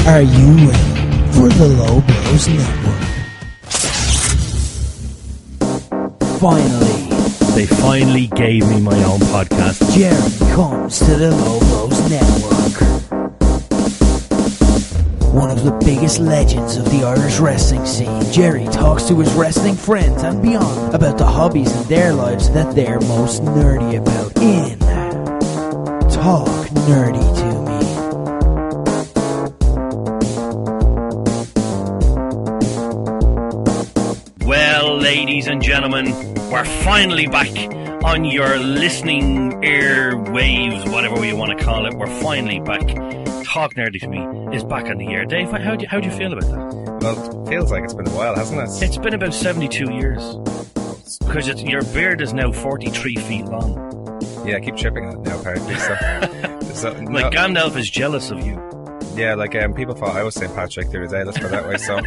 Are you ready for the Low Blows Network? Finally, they finally gave me my own podcast. Jerry comes to the Low Blows Network. One of the biggest legends of the Irish wrestling scene, Jerry talks to his wrestling friends and beyond about the hobbies in their lives that they're most nerdy about in Talk Nerdy to Me. Well, ladies and gentlemen, we're finally back on your listening airwaves, whatever you want to call it. We're finally back. Talk Nerdy to Me is back on the air. Dave, how do you feel about that? Well, it feels like it's been a while, hasn't it? It's been about 72 years. Because your beard is now 43 feet long. Yeah, I keep tripping on it now, apparently. So like, Gandalf is jealous of you. Yeah, like, people thought I was St. Patrick the other day, let's put it that way, so...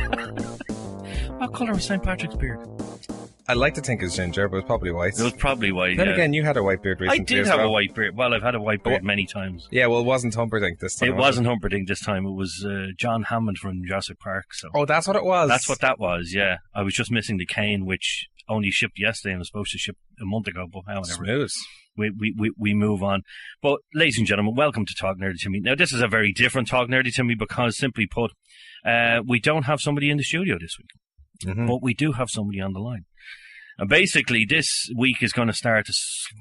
What colour was St. Patrick's beard? I like to think it was ginger, but it was probably white. It was probably white, Then again, you had a white beard recently. I did have a white beard. Well, I've had a white beard many times. Yeah, well, it wasn't Humperdinck this time. It wasn't Humperdinck this time. It was John Hammond from Jurassic Park. So. Oh, that's what it was? That's what that was, yeah. I was just missing the cane, which only shipped yesterday and was supposed to ship a month ago, but however. Smooth. We move on. But, ladies and gentlemen, welcome to Talk Nerdy to Me. Now, this is a very different Talk Nerdy to Me because, simply put, we don't have somebody in the studio this week. Mm-hmm. But we do have somebody on the line. And basically, this week is going to start a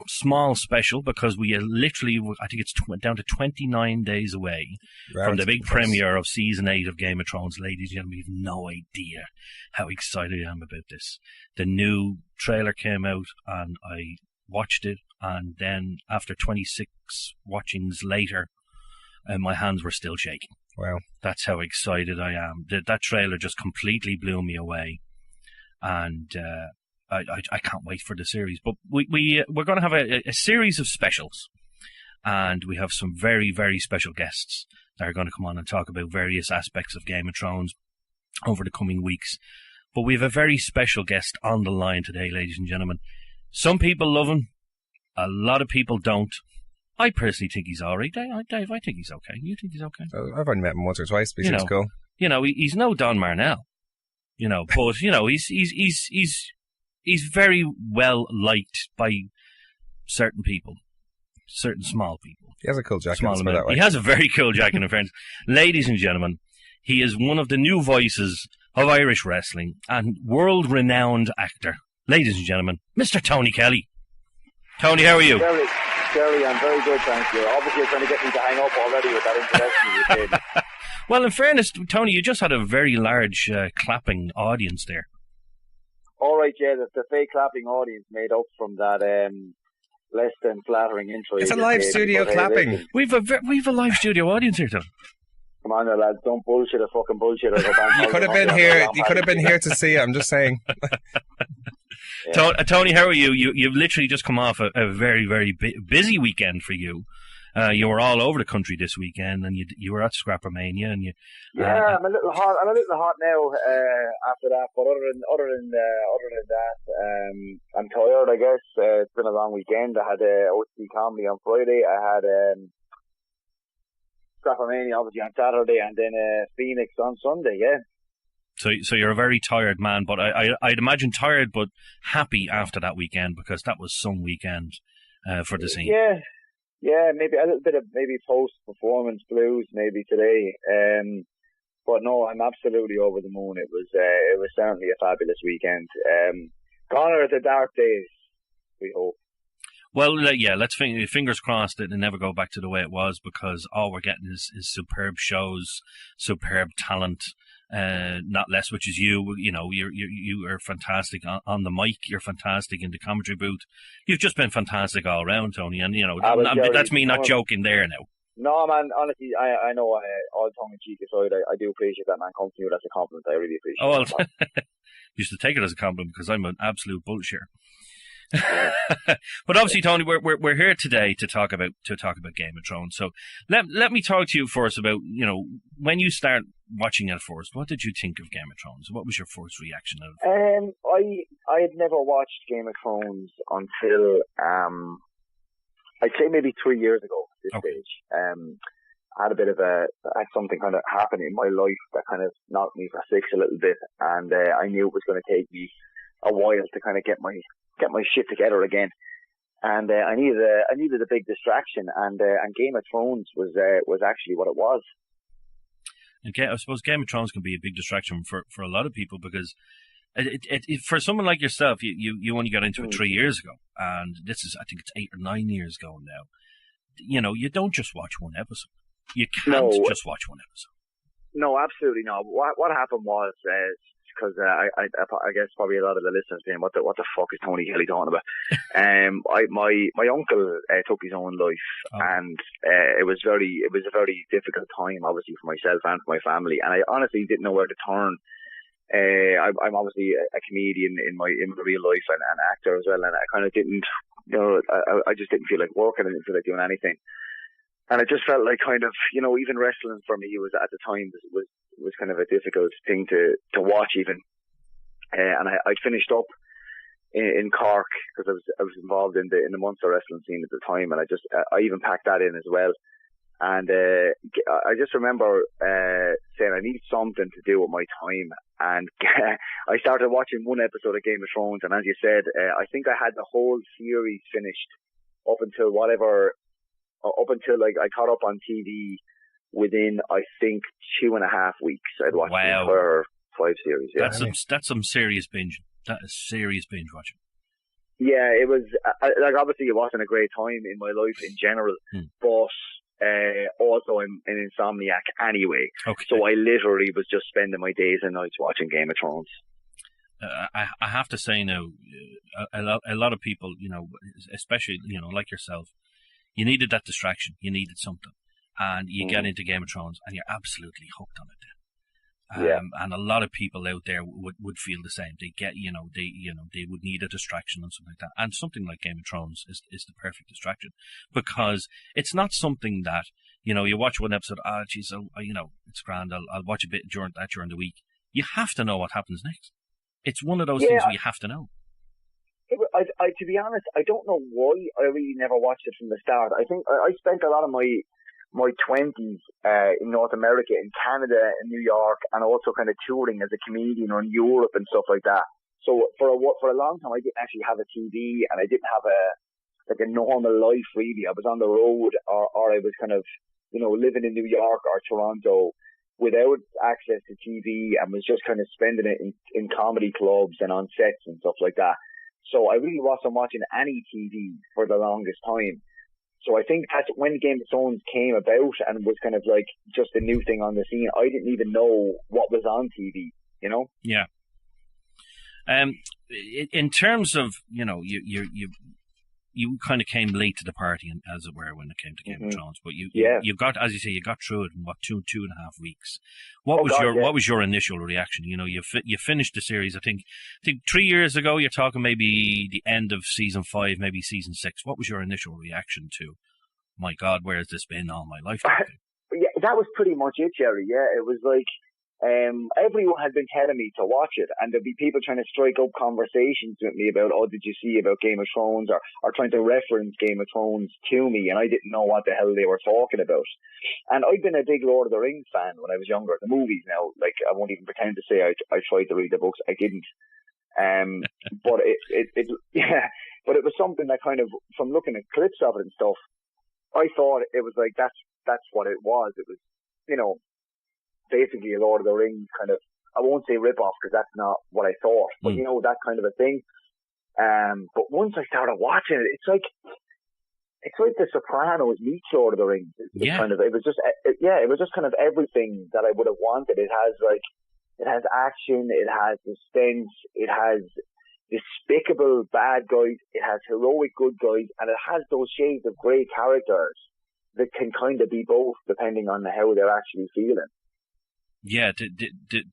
small special because we are literally, I think it's down to 29 days away from the big premiere of Season 8 of Game of Thrones. Ladies and gentlemen, we have no idea how excited I am about this. The new trailer came out and I watched it, and then after 26 watchings later, my hands were still shaking. Wow. That's how excited I am. That trailer just completely blew me away. And I can't wait for the series. But we're going to have a series of specials. And we have some very, very special guests that are going to come on and talk about various aspects of Game of Thrones over the coming weeks. But we have a very special guest on the line today, ladies and gentlemen. Some people love him. A lot of people don't. I personally think he's all right. Dave, I think he's okay. You think he's okay? I've only met him once or twice, but he seems cool. You know, he's no Don Marnell. You know, but you know, he's very well liked by certain people, certain small people. He has a cool jacket. That way. He has a very cool jacket, in fairness. Ladies and gentlemen, he is one of the new voices of Irish wrestling and world-renowned actor. Ladies and gentlemen, Mr. Tony Kelly. Tony, how are you? Jerry, I'm very good, thank you. Obviously, you're trying to get me to hang up already with that introduction you did. Well, in fairness, Tony, you just had a very large clapping audience there. All right, yeah, the fake clapping audience made up from that less than flattering intro. It's a live studio clapping. We've a live studio audience here, Tony. Come on, there, lads, don't bullshit or fucking bullshit. You could have been here. You could have been here to see it. I'm just saying. Yeah. Tony, how are you? You've literally just come off a very, very busy weekend for you. You were all over the country this weekend, and you were at Scrappermania, and I'm a little hot. I'm a little hot now after that. But other than that, I'm tired. I guess it's been a long weekend. I had OTT comedy on Friday. I had Scrappermania obviously on Saturday, and then Phoenix on Sunday. Yeah. So you're a very tired man, but I'd imagine tired but happy after that weekend because that was some weekend for the scene. Yeah, maybe a little bit of post-performance blues maybe today. But no, I'm absolutely over the moon. It was certainly a fabulous weekend. Gone are the dark days, we hope. Well, yeah, let's fingers crossed that it never go back to the way it was because all we're getting is superb shows, superb talent. Not less, which is you. You know, you are fantastic on the mic. You're fantastic in the commentary booth. You've just been fantastic all around, Tony. And you know, that's me not joking there now. No, man. Honestly, I know. All tongue in cheek aside, I do appreciate that, man. Come to you, that's a compliment. I really appreciate. Oh well, you should take it as a compliment because I'm an absolute bullshitter. But obviously, Tony, we're here today to talk about Game of Thrones. So let me talk to you first about, you know, when you start watching it first, what did you think of Game of Thrones? What was your first reaction of it? I had never watched Game of Thrones until I'd say maybe 3 years ago at this stage. had had something kind of happen in my life that kind of knocked me for six a little bit, and I knew it was going to take me a while to kind of get my shit together again. And I needed a big distraction, and Game of Thrones was actually what it was. Okay, I suppose Game of Thrones can be a big distraction for a lot of people, because for someone like yourself, you only got into it 3 years ago, and this is, I think it's 8 or 9 years ago now. You know, you don't just watch one episode. You can't just watch one episode. No, absolutely not. What happened was, because I guess probably a lot of the listeners saying, what the fuck is Tony Kelly talking about? My uncle took his own life, and it was a very difficult time, obviously, for myself and for my family, and I honestly didn't know where to turn. I'm obviously a comedian in my real life and an actor as well, and I kind of didn't, I just didn't feel like working. I didn't feel like doing anything, and it just felt like kind of, even wrestling for me was at the time was kind of a difficult thing to watch even, and I'd finished up in Cork because I was involved in the Munster wrestling scene at the time, and I even packed that in as well. And I just remember saying I need something to do with my time, and I started watching one episode of Game of Thrones, and as you said, I think I had the whole series finished up until like I caught up on TV within, I think, 2.5 weeks. I'd watched the entire 5 series. Yeah. That's some serious binge. That is serious binge watching. Yeah, it was like, obviously it wasn't a great time in my life in general, but also I'm an insomniac anyway. Okay. So I literally was just spending my days and nights watching Game of Thrones. I have to say now, a lot of people, especially, like yourself, you needed that distraction. You needed something. And you get into Game of Thrones and you're absolutely hooked on it then. And a lot of people out there would feel the same. They get, they would need a distraction and something like that. And something like Game of Thrones is the perfect distraction, because it's not something that, you watch one episode, geez, it's grand. I'll watch a bit during the week. You have to know what happens next. It's one of those things where you have to know. I to be honest, I don't know why I really never watched it from the start. I think I spent a lot of my 20s in North America, in Canada, in New York, and also kind of touring as a comedian or in Europe and stuff like that. So for a long time, I didn't actually have a TV, and I didn't have a normal life really. I was on the road, or I was kind of, living in New York or Toronto without access to TV, and was just kind of spending it in comedy clubs and on sets and stuff like that. So I really wasn't watching any TV for the longest time. So I think that's when Game of Thrones came about and was kind of like just a new thing on the scene. I didn't even know what was on TV, Yeah. In terms of, you kind of came late to the party, as it were, when it came to Game of Thrones. But you got, as you say, you got through it in what, 2.5 weeks. What was your initial reaction? You finished the series. I think 3 years ago. You're talking maybe the end of season 5, maybe season 6. What was your initial reaction to? My God, where has this been all my life? Yeah, that was pretty much it, Jerry. Yeah, it was like. Everyone had been telling me to watch it, and there'd be people trying to strike up conversations with me about, did you see about Game of Thrones, or trying to reference Game of Thrones to me, and I didn't know what the hell they were talking about. And I'd been a big Lord of the Rings fan when I was younger. The movies now, like, I won't even pretend to say I tried to read the books. I didn't. But but it was something that kind of, from looking at clips of it and stuff, I thought it was like, that's what it was. It was, basically a Lord of the Rings kind of, I won't say rip-off because that's not what I thought, but that kind of a thing. But once I started watching it, it's like The Sopranos meets Lord of the Rings. It was just kind of everything that I would have wanted. It has action, it has suspense, it has despicable bad guys, it has heroic good guys, and it has those shades of grey characters that can kind of be both depending on how they're actually feeling. Yeah,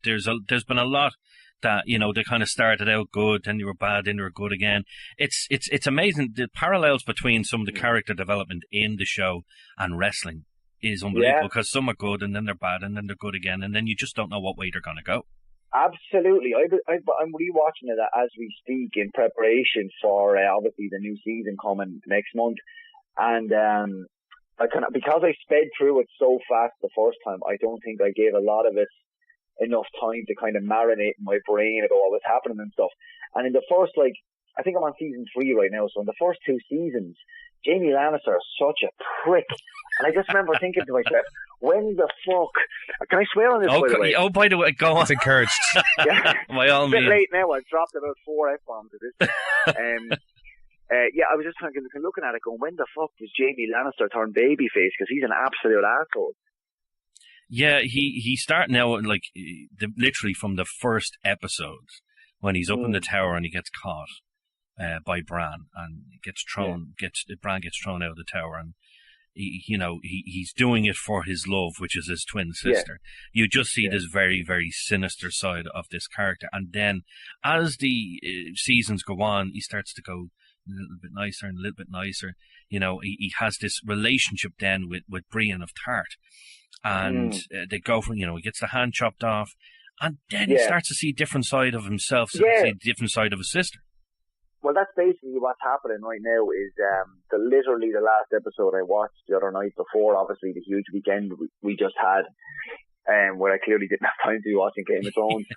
there's been a lot that, they kind of started out good, then they were bad, then they were good again. It's amazing. The parallels between some of the character development in the show and wrestling is unbelievable, because some are good and then they're bad and then they're good again, and then you just don't know what way they're going to go. Absolutely. I'm rewatching it as we speak in preparation for obviously the new season coming next month, and because I sped through it so fast the first time, I don't think I gave a lot of it enough time to kind of marinate in my brain about what was happening and stuff. And in the first, like, I think I'm on season 3 right now, so in the first 2 seasons, Jamie Lannister is such a prick. And I just remember thinking to myself, when the fuck... Can I swear on this, by the way? Oh, by the way, go on. It's encouraged. Yeah. By all means. It's a bit late now. I've dropped about 4 F-bombs at this point. Yeah, I was just kind of looking at it going, when the fuck does Jamie Lannister turn babyface? Because he's an absolute asshole. Yeah, he started now, like, literally from the first episode, when he's up in the tower and he gets caught by Bran and Bran gets thrown out of the tower, and he's doing it for his love, which is his twin sister. You just see this very, very sinister side of this character, and then as the seasons go on, he starts to go a little bit nicer and a little bit nicer. He has this relationship then with Brienne of Tarth, and they go from, he gets the hand chopped off, and then he starts to see a different side of himself, see a different side of his sister. Well, that's basically what's happening right now. Is literally the last episode I watched the other night before, obviously, the huge weekend we just had, where I clearly didn't have time to be watching Game of Thrones.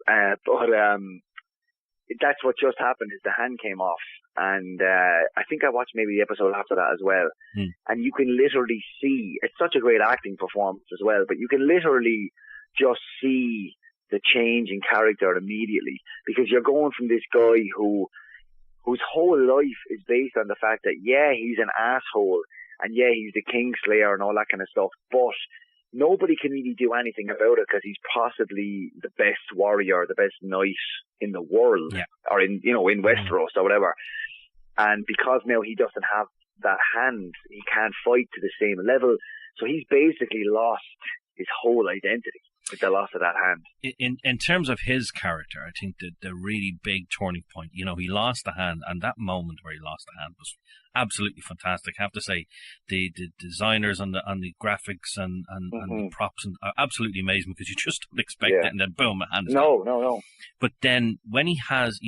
But that's what just happened. Is the hand came off, and I think I watched maybe the episode after that as well. And you can literally see, it's such a great acting performance as well, but you can literally just see the change in character immediately, because you're going from this guy whose whole life is based on the fact that he's an asshole, and he's the Kingslayer and all that kind of stuff, but nobody can really do anything about it because he's possibly the best warrior, the best knight in the world, or in Westeros or whatever. And because now he doesn't have that hand, he can't fight to the same level, so he's basically lost his whole identity with the loss of that hand. In terms of his character, I think the really big turning point, he lost the hand, and that moment where he lost the hand was absolutely fantastic. I have to say, the designers on the graphics and the props are absolutely amazing, because you just don't expect it, and then boom, a hand is gone. No. But then when he goes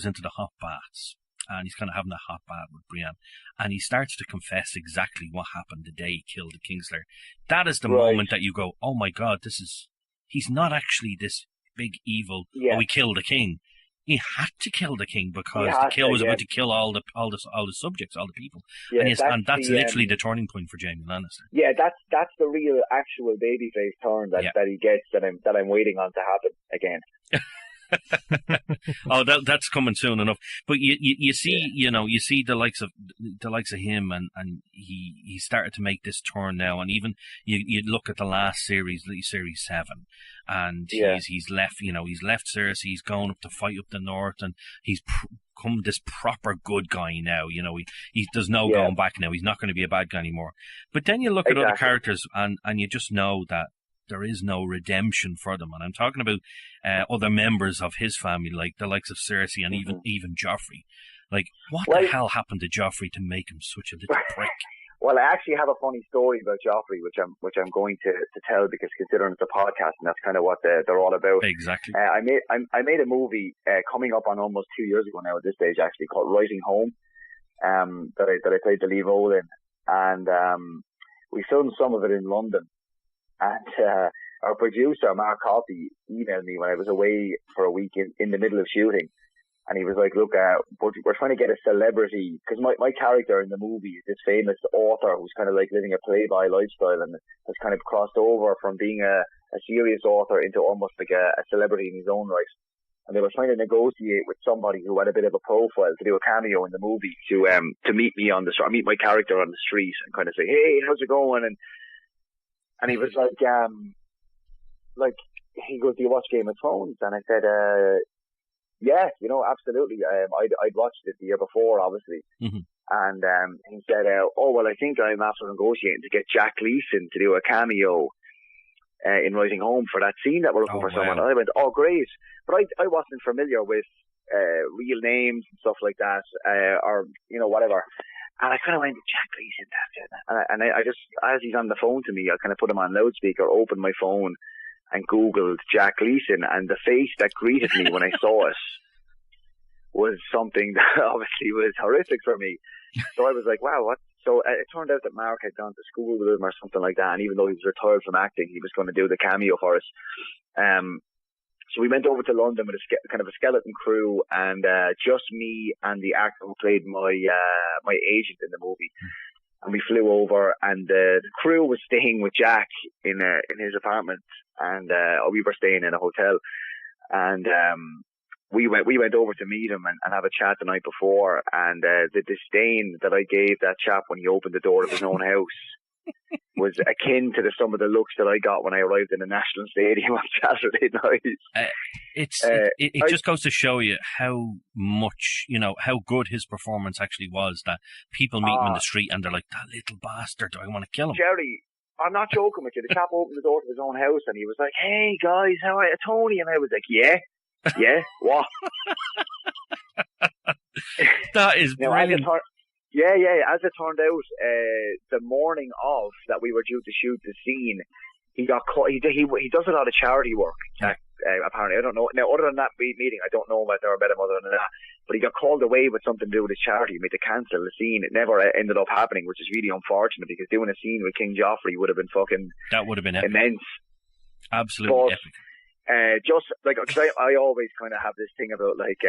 into the hot baths, and he's kind of having a hot bath with Brienne, and he starts to confess exactly what happened the day he killed the Kingslayer. That is the moment that you go, oh my God, he's not actually this big evil, he killed the king. He had to kill the king, because the kill was about to kill all the subjects, all the people. And that's literally the turning point for Jaime Lannister. Yeah, that's the real actual babyface turn that he gets, that I'm waiting on to happen again. Oh, that's coming soon enough. But you see, you see the likes of him, and he started to make this turn now. And even you look at the last series 7, and he's left. He's left Cersei. He's going up to fight up the north, and he's become this proper good guy now. There's no going back now. He's not going to be a bad guy anymore. But then you look at other characters, and you just know that there is no redemption for them. And I'm talking about other members of his family, like the likes of Cersei and even Joffrey. Like, what the hell happened to Joffrey to make him such a little prick? Well, I actually have a funny story about Joffrey, which I'm going to tell, because considering it's a podcast, and that's kind of what they're all about. Exactly. I made a movie coming up on almost 2 years ago now at this stage, actually, called Rising Home, that I played the lead role in, and we filmed some of it in London. And our producer, Mark Coffey, emailed me when I was away for a week in the middle of shooting. And he was like, look, we're trying to get a celebrity, because my character in the movie is this famous author who's kind of like living a playboy lifestyle, and has kind of crossed over from being a serious author into almost like a celebrity in his own right. And they were trying to negotiate with somebody who had a bit of a profile to do a cameo in the movie to meet me on the street, meet my character on the street, and kind of say, hey, how's it going? And he was like, he goes, do you watch Game of Thrones? And I said, yeah, absolutely. I'd watched it the year before, obviously. And he said, oh, well, I think I'm after negotiating to get Jack Leeson to do a cameo in Rising Home for that scene that we're looking for someone. And I went, oh, great. But I wasn't familiar with real names and stuff like that, or whatever. And I kind of went, Jack Leeson, that's it. And I just, as he's on the phone to me, I kind of put him on loudspeaker, opened my phone, and Googled Jack Leeson, and the face that greeted me when I saw it was something that obviously was horrific for me. So I was like, wow, So it turned out that Mark had gone to school with him or something like that, and even though he was retired from acting, he was going to do the cameo for us. So we went over to London with kind of a skeleton crew, and just me and the actor who played my agent in the movie. And we flew over, and the crew was staying with Jack in his apartment, and we were staying in a hotel. And we went over to meet him and have a chat the night before, and the disdain that I gave that chap when he opened the door of his own house was akin to some of the looks that I got when I arrived in the National Stadium on Saturday night. It just goes to show you how much, how good his performance actually was, that people meet him in the street and they're like, that little bastard, I want to kill him. Jerry, I'm not joking with you. The chap opened the door to his own house and he was like, hey guys, how are you? Tony. And I was like, yeah, what? That is brilliant. As it turned out, the morning of that we were due to shoot the scene, he got caught. He does a lot of charity work. Apparently, I don't know. Now, other than that meeting, I don't know whether I met him other than that. But he got called away with something to do with his charity. He made to cancel the scene. It never ended up happening, which is really unfortunate because doing a scene with King Joffrey would have been that would have been epic. Immense. Absolutely epic. Just like, cause I always kind of have this thing about like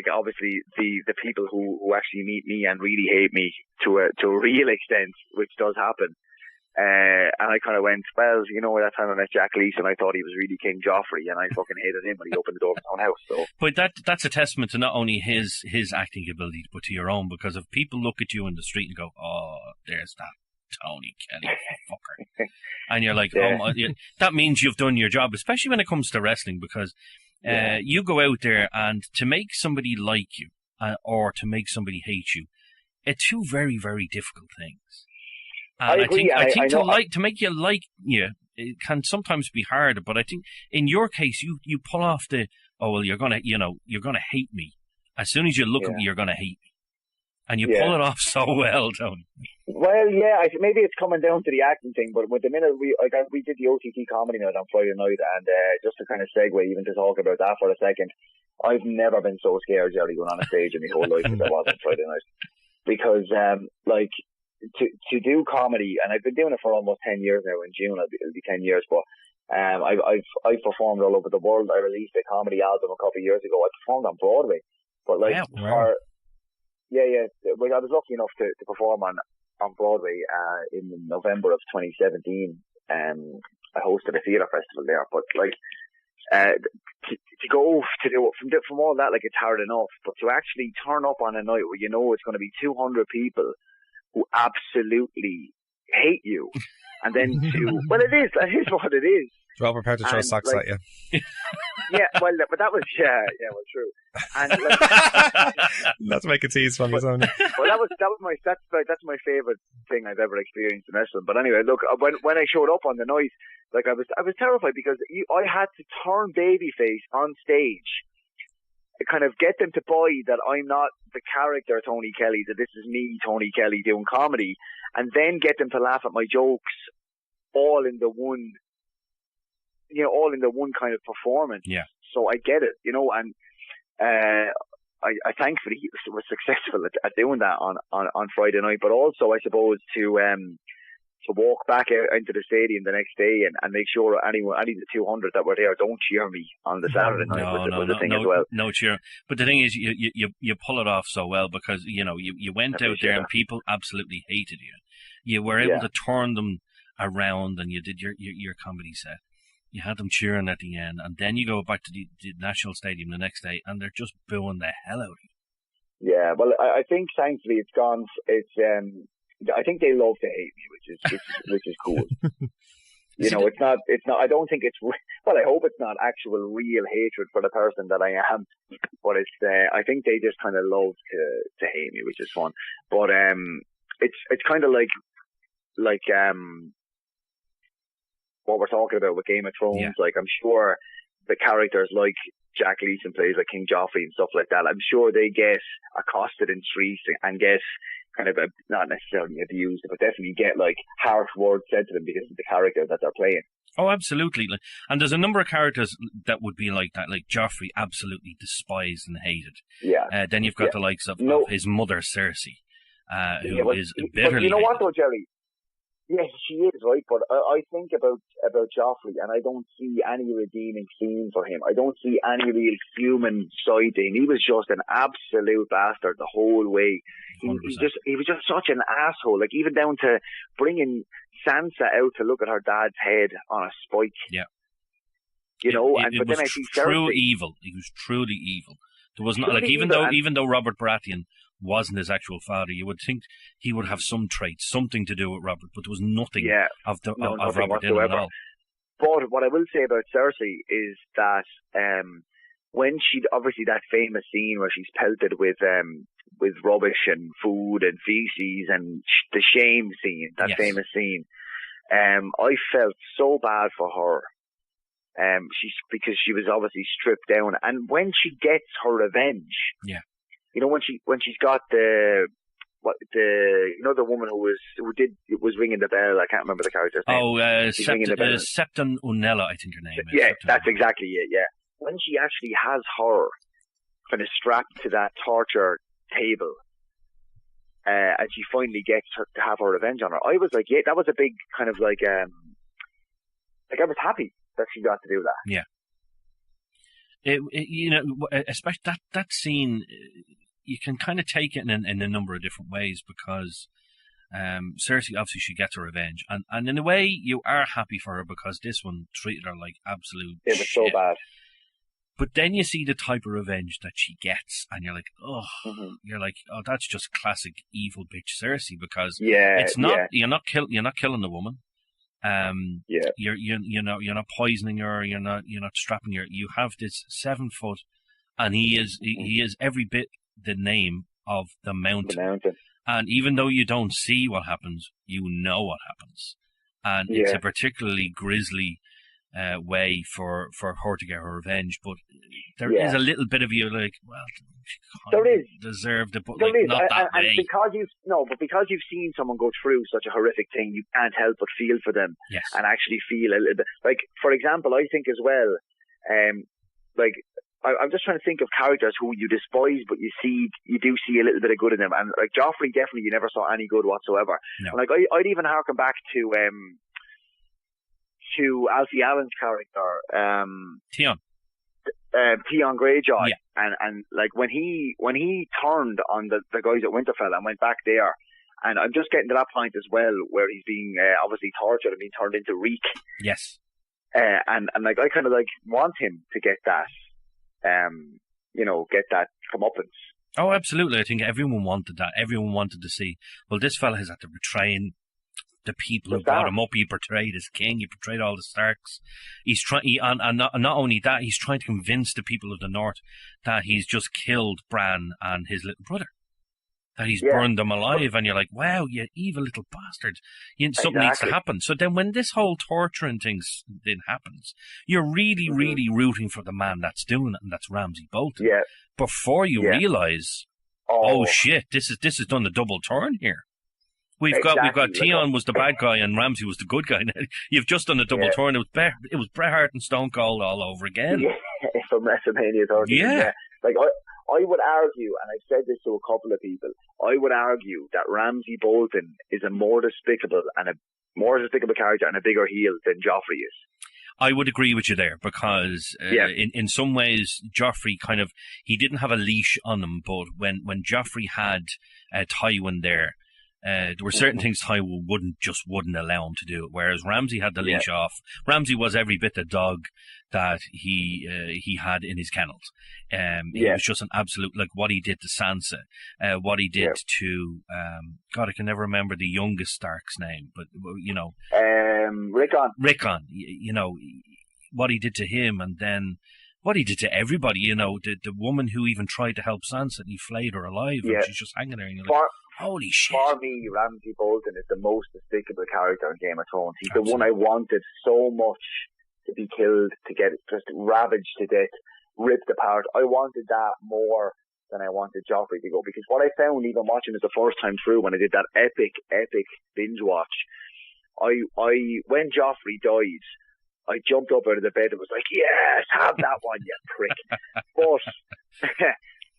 obviously the people who actually meet me and really hate me to a real extent, which does happen. And I kind of went, well, that time I met Jack Leeson, I thought he was really King Joffrey, and I fucking hated him when he opened the door of his own house. So, but that's a testament to not only his acting ability, but to your own. Because if people look at you in the street and go, "Oh, there's that Tony Kelly fucker," and you're like, "Oh my," that means you've done your job, especially when it comes to wrestling, because you go out there and to make somebody like you or to make somebody hate you, it's two very, very difficult things. And I agree. I think to make you like you, it can sometimes be hard. But I think in your case, you pull off the you're gonna hate me. As soon as you look at me, you're gonna hate me, and you pull it off so well, Tony. Well, maybe it's coming down to the acting thing, but with the minute we did the OTT comedy night on Friday night, and just to kind of segue even to talk about that for a second, I've never been so scared, Jerry, going on a stage in my whole life as I was on Friday night, because to do comedy, and I've been doing it for almost 10 years now. In June, it'll be 10 years. But I've performed all over the world. I released a comedy album a couple of years ago. I performed on Broadway, but I was lucky enough to perform on Broadway in November of 2017. I hosted a theatre festival there. But to go to do it from all that, it's hard enough. But to actually turn up on a night where it's going to be 200 people who absolutely hate you, and then that is what it is. Well prepared to throw socks at you. But that was true. And not to make a tease from his own. Well, that's my favorite thing I've ever experienced in wrestling. But anyway, look, when I showed up on the night, I was terrified because I had to turn babyface on stage. Kind of get them to buy that I'm not the character Tony Kelly, that this is me, Tony Kelly, doing comedy, and then get them to laugh at my jokes all in the one kind of performance. Yeah. So I get it, and I thankfully was successful at doing that on Friday night, but also I suppose to walk back out into the stadium the next day and make sure any of the 200 that were there don't cheer me on the Saturday night was the thing as well. No cheer. But the thing is, you pull it off so well because, you went out there and people absolutely hated you. You were able to turn them around and you did your comedy set. You had them cheering at the end, and then you go back to the National Stadium the next day and they're just booing the hell out of you. Yeah, well, I think thankfully it's gone. I think they love to hate me, which is cool. It's not. I don't think it's. Well, I hope it's not actual real hatred for the person that I am, but it's. I think they just kind of love to hate me, which is fun. But it's kind of like what we're talking about with Game of Thrones. Yeah. Like I'm sure the characters like Jack Leeson plays like King Joffrey and stuff like that. I'm sure they get accosted in streets and get kind of not necessarily abused, but definitely get harsh words said to them because of the character that they're playing. Oh, absolutely. And there's a number of characters that would be like that, like Joffrey, absolutely despised and hated. Yeah. Then you've got the likes of his mother, Cersei. who is bitterly. But you know what, though, Jerry? Yes, she is, right? But I think about Joffrey, and I don't see any redeeming scene for him. I don't see any real human side to him. He was just an absolute bastard the whole way. He was just such an asshole. Like, even down to bringing Sansa out to look at her dad's head on a spike. Yeah. But then I see true Cersei. evil. He was truly evil. There was not even though Robert Baratheon wasn't his actual father, you would think he would have some traits, something to do with Robert, but there was nothing of Robert in it at all. But what I will say about Cersei is that when she, obviously that famous scene where she's pelted with rubbish and food and feces, and the shame scene, that famous scene, I felt so bad for her. Because she was obviously stripped down, and when she gets her revenge, when she's got the woman who was ringing the bell, I can't remember the character's name. Septon Unella, I think her name is. Yeah, that's exactly it. Yeah, when she actually has her kind of strapped to that torture table, and she finally gets her to have her revenge on her, I was like, that was a big kind of like I was happy that she got to do that. Yeah. Especially that scene, you can kind of take it in a number of different ways, because Cersei, obviously, she gets her revenge. And in a way, you are happy for her, because this one treated her like absolute It was so bad. But then you see the type of revenge that she gets, and you're like, you're like, that's just classic evil bitch Cersei, because it's not, you're not killing the woman. You're not poisoning her. You're not strapping her. You have this 7 foot, and he is every bit the name of the mountain. And even though you don't see what happens, you know what happens, and it's a particularly grisly way for her to get her revenge. But there is a little bit of you like, well, she there is deserved it, but there is. Not that way. Because you've seen someone go through such a horrific thing, you can't help but feel for them, and actually feel a little bit. Like, for example, I think as well, I'm just trying to think of characters who you despise, but you do see a little bit of good in them. And like Joffrey, definitely you never saw any good whatsoever. No. And like I'd even harken back to Alfie Allen's character, Theon Greyjoy, and like when he turned on the guys at Winterfell and went back there, and I'm just getting to that point as well where he's being obviously tortured and being turned into reek. Yes. And like I kind of like want him to get that. Get that comeuppance. Oh, absolutely. I think everyone wanted that. Everyone wanted to see, well, this fella has had to betray the people who brought him up. He betrayed his king. He betrayed all the Starks. He's and not only that, he's trying to convince the people of the North that he's just killed Bran and his little brother. That he's burned them alive, and you're like, wow, you evil little bastard. Something needs to happen. So then when this whole torturing thing happens, you're really, really rooting for the man that's doing it, and that's Ramsay Bolton. Yeah. Before you realise, oh shit, this is done the double turn here. We've got Theon was the bad guy and Ramsay was the good guy. You've just done a double turn. It was Bret Hart and Stone Cold all over again. Yeah, from WrestleMania 13. Yeah. Like I would argue, and I've said this to a couple of people, I would argue that Ramsay Bolton is a more despicable character and a bigger heel than Joffrey is. I would agree with you there, because in some ways Joffrey he didn't have a leash on him, but when Joffrey had Tywin there were certain things Tywin wouldn't allow him to do, whereas Ramsay had the leash off. Ramsay was every bit the dog that he had in his kennels. He was just an absolute, like what he did to Sansa, what he did to God, I can never remember the youngest Stark's name, but Rickon. What he did to him, and then what he did to everybody. The woman who even tried to help Sansa, and he flayed her alive, and she's just hanging there, and you're like, holy shit. For me, Ramsay Bolton is the most despicable character in Game of Thrones. He's the one I wanted so much to be killed, to get just ravaged to death, ripped apart. I wanted that more than I wanted Joffrey to go, because what I found even watching it the first time through, when I did that epic binge watch, when Joffrey died, I jumped up out of the bed and was like, yes, have that one, you prick.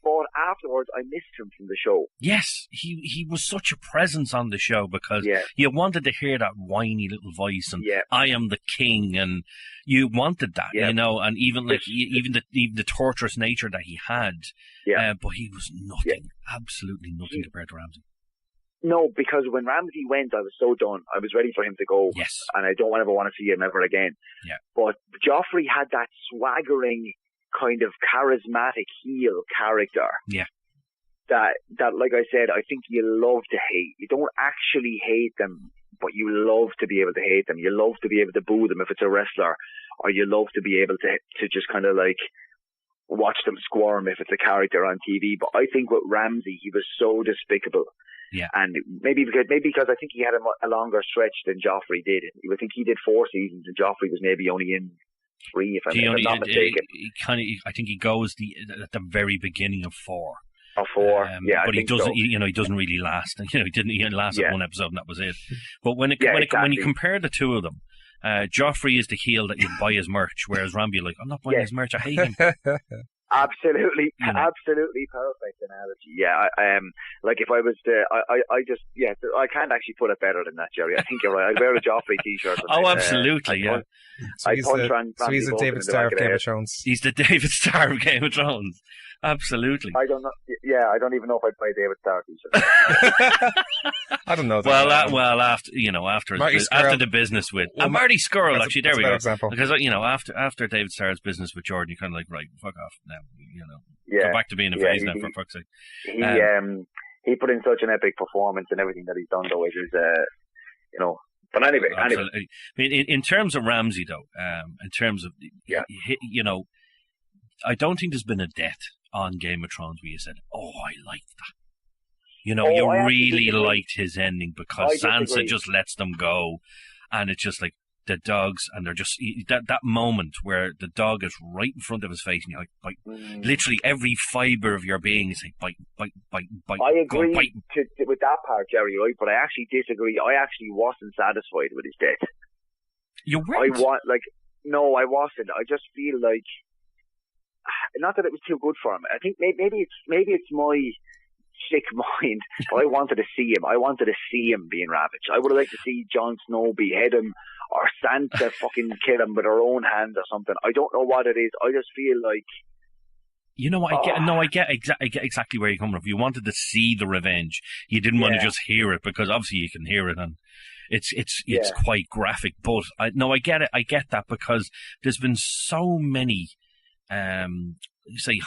but afterwards I missed him from the show. Yes, he was such a presence on the show because you wanted to hear that whiny little voice and I am the king, and you wanted that, you know, and even the torturous nature that he had. But he was nothing, absolutely nothing compared to Ramsey. No, because when Ramsey went, I was so done. I was ready for him to go. Yes. And I don't ever want to see him ever again. Yeah. But Joffrey had that swaggering, kind of charismatic heel character. Yeah. That, like I said, I think you love to hate. You don't actually hate them, but you love to be able to hate them. You love to be able to boo them if it's a wrestler, or you love to be able to just kind of like watch them squirm if it's a character on TV. But I think with Ramsey, he was so despicable. Yeah. And maybe because I think he had a longer stretch than Joffrey did. I think he did 4 seasons and Joffrey was maybe only in 3, if I'm not mistaken. I think he goes at the very beginning of 4. Of 4, but he doesn't. So. He doesn't really last. He didn't. He lasted 1 episode, and that was it. But when you compare the two of them, Joffrey is the heel that you buy his merch, whereas Ramsey, like, I'm not buying his merch. I hate him. Absolutely, absolutely perfect analogy. Yeah, like if I was I can't actually put it better than that, Jerry. I think you're right. I'd wear a Joffrey t-shirt. Absolutely, So he's the David Starr of Game of Thrones. He's the David Starr of Game of Thrones. Absolutely. I don't know. Yeah, I don't even know if I'd buy David Starr t-shirt. I don't know. After the business with Marty Skrull, actually, there we go. Example. Because after David Starr's business with Jordan, you're kind of like, right, fuck off now. Go back to being a face now, for fuck's sake. He put in such an epic performance and everything that he's done, though. It is, But anyway. I mean, in terms of Ramsey, though, in terms of I don't think there's been a death on Game of Thrones where you said, "Oh, I liked that." You really liked his ending because Sansa just lets them go, and it's just like the dogs, and they're just that moment where the dog is right in front of his face, and you're like, bite. Literally every fiber of your being is like, bite. I agree with that part, Jerry, right? But I actually disagree. I actually wasn't satisfied with his death. You weren't? No, I wasn't. I just feel like, not that it was too good for him. I think maybe it's my sick mind, but I wanted to see him. I wanted to see him being ravaged. I would have liked to see Jon Snow behead him, or Sansa fucking kill him with her own hand or something. I don't know what it is. I just feel like, I get exactly where you're coming from. You wanted to see the revenge. You didn't want to just hear it, because obviously you can hear it and it's quite graphic. But I get it. I get that, because there's been so many say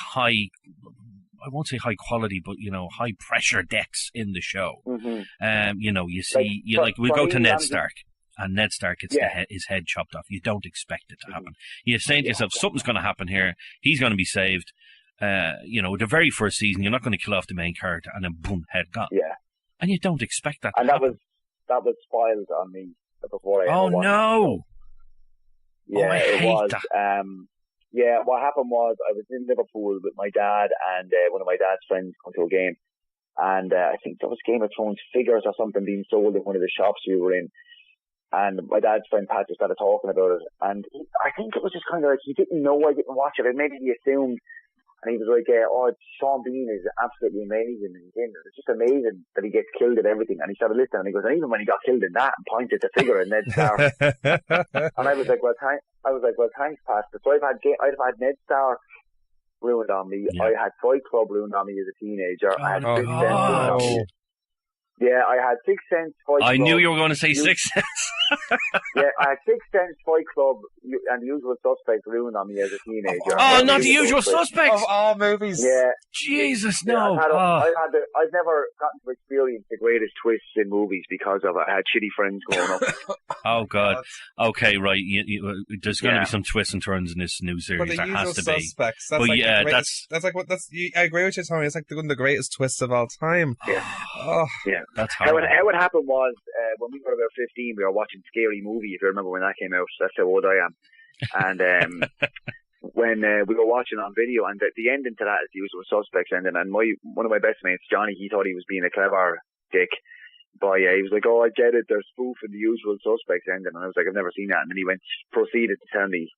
I won't say high quality, but high pressure decks in the show. Mm-hmm. You see, we go to Ned Stark, and Ned Stark gets his head chopped off. You don't expect it to happen. You're saying to yourself, something's going to happen here. He's going to be saved. The very first season, you're not going to kill off the main character, and then boom, head gone. Yeah, and you don't expect that. And that was spoiled on me before I. Oh no! Yeah, I hate that. Yeah, what happened was I was in Liverpool with my dad and one of my dad's friends come to a game, and I think there was Game of Thrones figures or something being sold in one of the shops we were in, and my dad's friend Pat just started talking about it, and I think it was just kind of like he didn't know I didn't watch it, and maybe he assumed, and he was like, Sean Bean is absolutely amazing, and it's just amazing that he gets killed in everything, and he started listening, and he goes, and even when he got killed in that, and pointed the figure in Ned Stark, and I was like, well, thanks, Pastor. So I've had Ned Stark ruined on me. Yeah. I had Fight Club ruined on me as a teenager. I had Sixth Sense ruined on me. Yeah, I had Sixth Sense, Fight Club. I knew you were going to say Sixth Sense. Yeah, I had Sixth Sense, Fight Club, and Usual Suspects ruined on me as a teenager. Oh, not The Usual Suspects! Of all movies. Yeah. Jesus, no. I've never gotten to experience the greatest twists in movies because of it. I had shitty friends growing up. Oh, God. Okay, right. There's going to be some twists and turns in this new series. There has to be. Suspects. I agree with you, Tony. It's like one of the greatest twists of all time. Yeah. Oh. Yeah. That's horrible. How it happened was, when we were about 15, we were watching Scary Movie, if you remember when that came out. That's how old I am. And when we were watching on video, and the ending to that is The Usual Suspects ending, and one of my best mates, Johnny, he thought he was being a clever dick. But he was like, oh, I get it, they're spoofing The Usual Suspects ending. And I was like, I've never seen that. And then he proceeded to tell me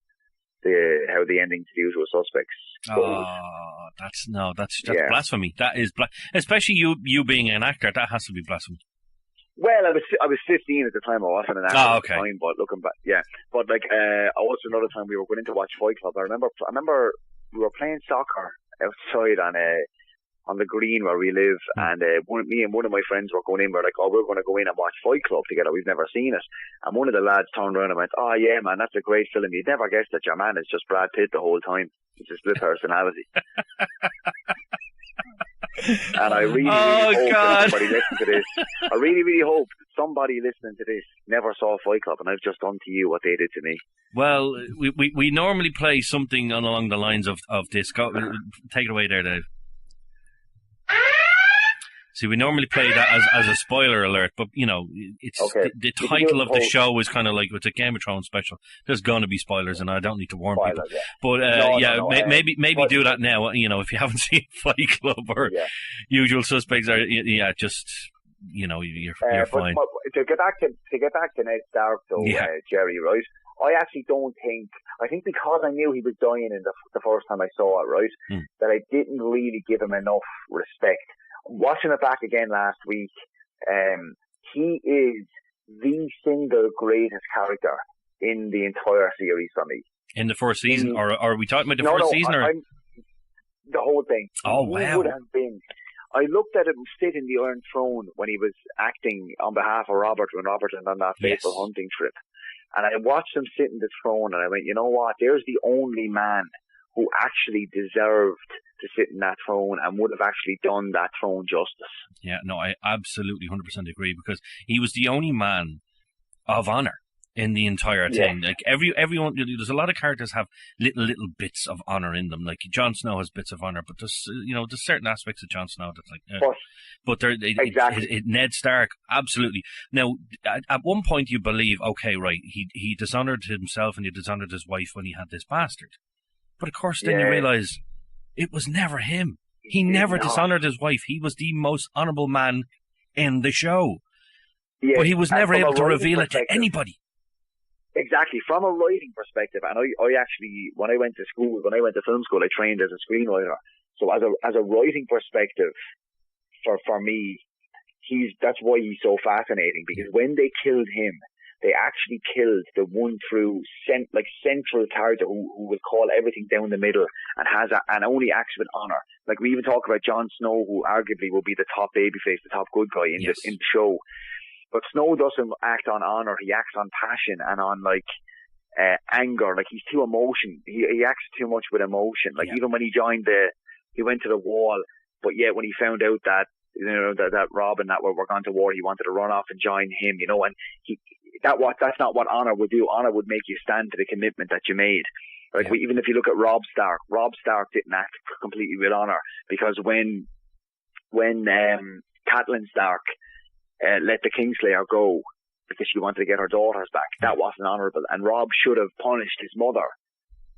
how the ending to The Usual Suspects goes. Oh, that's blasphemy. That is especially you being an actor. That has to be blasphemy. Well, I was 15 at the time. I wasn't an actor at the time, but looking back, yeah. But like, also another time we were going in to watch Fight Club. I remember we were playing soccer outside on the green where we live, and me and one of my friends were going in. We're like, we're going to go in and watch Fight Club together. We've never seen it. And one of the lads turned around and went, "Oh yeah, man, that's a great film. You'd never guess that your man is just Brad Pitt the whole time. It's a split personality." And I really hope that somebody listening to this, I really, really hope that somebody listening to this never saw Fight Club, and I've just done to you what they did to me. Well, we normally play something along the lines of this. Take it away there, Dave. See, we normally play that as a spoiler alert, but it's the title of the show is kind of like it's a Game of Thrones special. There's going to be spoilers, and I don't need to warn people. Yeah. But maybe do that now. If you haven't seen Fight Club or Usual Suspects, or just you're fine. But to get back to Ned Stark, though, Jerry, right? I actually don't think. I think because I knew he was dying in the first time I saw it, right, that I didn't really give him enough respect. Watching it back again last week, he is the single greatest character in the entire series for me. In the first season, or are we talking about the first season? The whole thing. Oh, he wow. would have been. I looked at him sit in the Iron Throne when he was acting on behalf of Robert when Robert went on that fateful hunting trip. And I watched him sit in the throne and I went, you know what? There's the only man who actually deserved to sit in that throne and would have actually done that throne justice. Yeah, no, I absolutely 100% agree, because he was the only man of honor in the entire thing. Like everyone, there's a lot of characters have little bits of honor in them. Like Jon Snow has bits of honor, but there's certain aspects of Jon Snow that's like, but there, exactly. Ned Stark, absolutely. Now, at one point you believe, okay, right, he dishonored himself and he dishonored his wife when he had this bastard. But of course, then you realize it was never him. He never dishonored his wife. He was the most honorable man in the show. Yeah, but he was never able to reveal it to anybody. Exactly. From a writing perspective, and I actually, when I went to film school, I trained as a screenwriter. So as a writing perspective, for me, that's why he's so fascinating, because when they killed him, they actually killed the one true central character who will call everything down the middle and only acts with honor. Like we even talk about Jon Snow, who arguably will be the top babyface, the top good guy in the show. But Snow doesn't act on honor; he acts on passion and on anger. Like he's too emotion. He acts too much with emotion. Like even when he went to the wall, but yet when he found out that that Rob and that were going to war, he wanted to run off and join him. And that's not what honor would do. Honor would make you stand to the commitment that you made. Even if you look at Robb Stark didn't act completely with honor, because when Catelyn Stark let the Kingslayer go because she wanted to get her daughters back, that wasn't honourable, and Robb should have punished his mother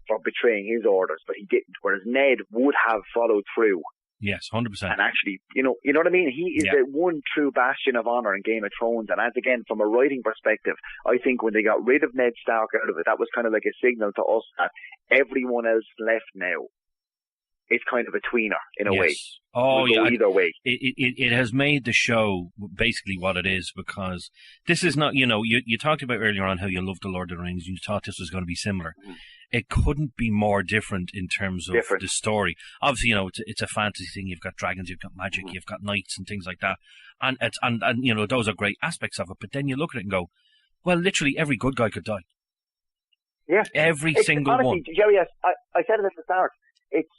for betraying his orders, but he didn't, whereas Ned would have followed through. Yes, 100%. And actually, you know what I mean? He is the one true bastion of honour in Game of Thrones. And as again, from a writing perspective, I think when they got rid of Ned Stark out of it, that was kind of like a signal to us that everyone else left now is kind of a tweener in a way. Oh, yeah. Either way. It has made the show basically what it is, because this is not, you talked about earlier on how you loved The Lord of the Rings and you thought this was going to be similar. It couldn't be more different in terms of the story. Obviously, it's a fantasy thing. You've got dragons, you've got magic, you've got knights and things like that. And those are great aspects of it. But then you look at it and go, well, literally every good guy could die. Yeah. Every single honestly, one. Jerry, I said it at the start. It's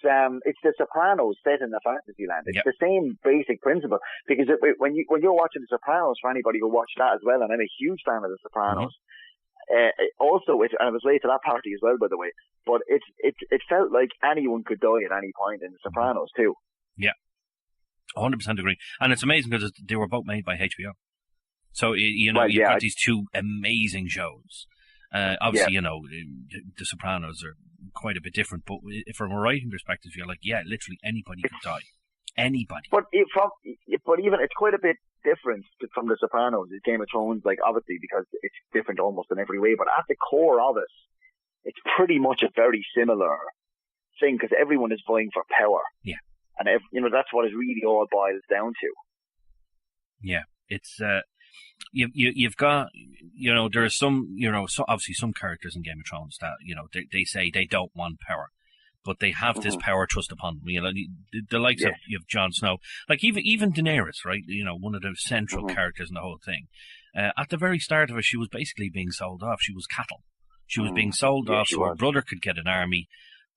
The Sopranos set in the fantasy land. It's the same basic principle, because when you're watching The Sopranos, for anybody who watched that as well, and I'm a huge fan of The Sopranos. Also, and I was late to that party as well, by the way. But it felt like anyone could die at any point in The Sopranos too. Yeah, 100% agree. And it's amazing because they were both made by HBO. So you've got these two amazing shows. Obviously, The Sopranos are quite a bit different, but from a writing perspective, you're like, literally anybody could die. Anybody. But even it's quite a bit different from The Sopranos. Game of Thrones, obviously, because it's different almost in every way. But at the core of it, it's pretty much a very similar thing because everyone is vying for power. Yeah. And, that's what it really all boils down to. Yeah. It's, you've got, there are some, so obviously some characters in Game of Thrones that, they say they don't want power, but they have this power thrust upon them. The likes of Jon Snow, like even Daenerys, right? One of the central characters in the whole thing. At the very start of it, she was basically being sold off. She was cattle. She was being sold off so her brother could get an army.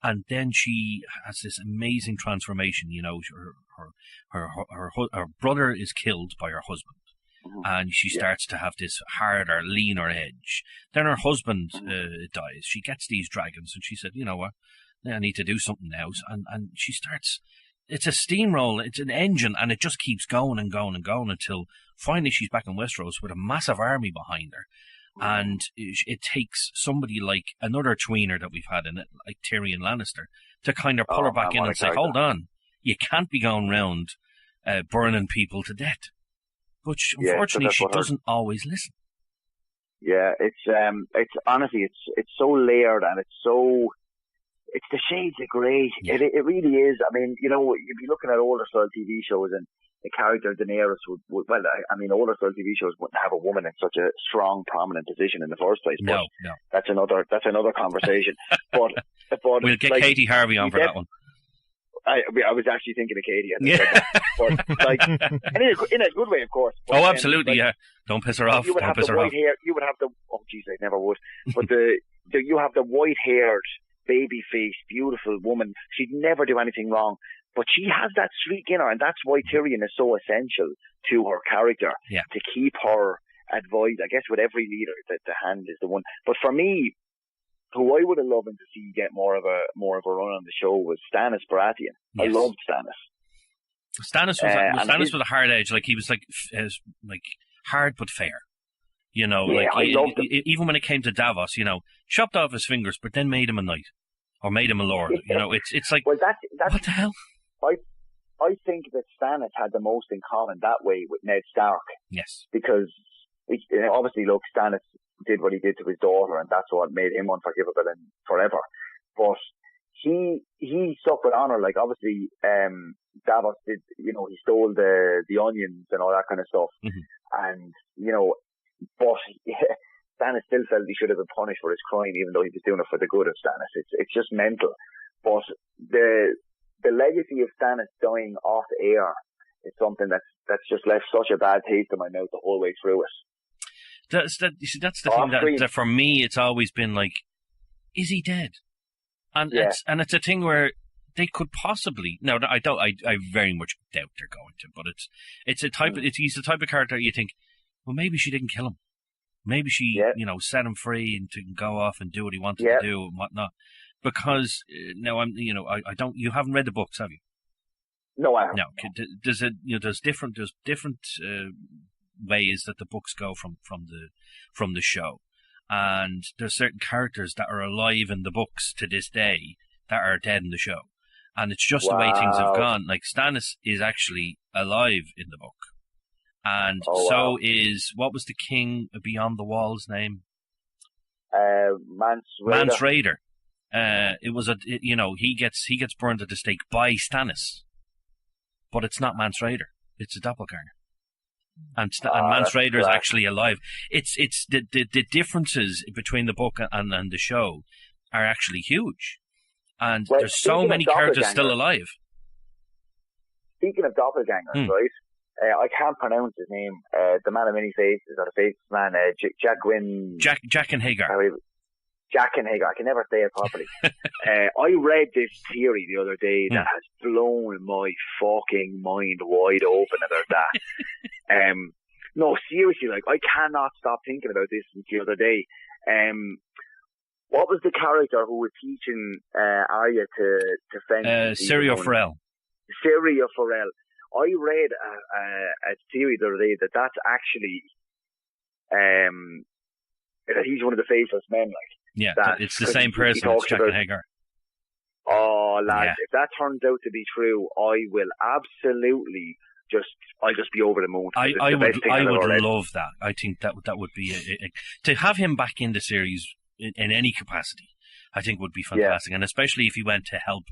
And then she has this amazing transformation. Her brother is killed by her husband. And she starts to have this harder, leaner edge. Then her husband dies. She gets these dragons, and she said, "You know what? I need to do something now." And she starts. It's a steamroll. It's an engine, and it just keeps going and going and going until finally she's back in Westeros with a massive army behind her. And it takes somebody like another tweener that we've had in it, like Tyrion Lannister, to kind of pull her back in and say, "Hold on, you can't be going round burning people to death." But unfortunately, she doesn't always listen. Yeah, it's honestly, it's so layered and it's the shades of grey. Yeah. It really is. I mean, you'd be looking at older style TV shows and the character Daenerys older style TV shows wouldn't have a woman in such a strong, prominent position in the first place. But no. That's another conversation. but we'll get Katie Harvey on for that one. I was actually thinking of Katie. But in a good way, of course. But, absolutely, yeah. Don't piss her off. You would have the white hair. You would have the. Oh, jeez, I never would. But you have the white-haired, baby-faced, beautiful woman. She'd never do anything wrong, but she has that streak in her, and that's why Tyrion is so essential to her character to keep her advised. I guess with every leader, that the hand is the one. But for me, who I would have loved to see get more of a run on the show was Stannis Baratheon. Yes. I loved Stannis. Stannis was a hard edge. Like he was like hard but fair. I loved him. Even when it came to Davos, chopped off his fingers, but then made him a knight or made him a lord. It's like, well, that's what the hell? I think that Stannis had the most in common that way with Ned Stark. Yes, because obviously, look, Stannis did what he did to his daughter, and that's what made him unforgivable and forever. But he stuck with honor. Like obviously, Davos did. He stole the onions and all that kind of stuff. And but Stannis still felt he should have been punished for his crime, even though he was doing it for the good of Stannis. It's just mental. But the legacy of Stannis dying off air is something that's just left such a bad taste in my mouth the whole way through it. That's the thing that for me it's always been like, is he dead? And it's a thing where they could possibly. No, I very much doubt they're going to. But he's the type of character you think, well, maybe she didn't kill him. Maybe she set him free and to go off and do what he wanted to do and whatnot. Because I don't. You haven't read the books, have you? No, I haven't. No, there's different ways that the books go from the show, and there's certain characters that are alive in the books to this day that are dead in the show, and it's just the way things have gone. Like Stannis is actually alive in the book, and so is, what was the king beyond the wall's name? Mance Rayder. It was he gets burned at the stake by Stannis, but it's not Mance Rayder. It's a doppelganger. And Mance Rayder is actually alive. It's the differences between the book and the show are actually huge, and there's so many characters still alive. Speaking of doppelgangers, right? I can't pronounce his name. The man of many faces, or the faceless man, Jack and Hagar. Jack and Hagar. I can never say it properly. I read this theory the other day that has blown my fucking mind wide open about that. No, seriously, like, I cannot stop thinking about this since the other day. What was the character who was teaching Arya to fence? Syrio Forel. Syrio Forel. I read a theory the other day that's actually that he's one of the faceless men, like. Yeah, it's the same person as Jack and Hagar. Oh, lads, if that turns out to be true, I will absolutely I'll just be over the moon. I would love that. I think that would be to have him back in the series in any capacity. I think would be fantastic, and especially if he went to help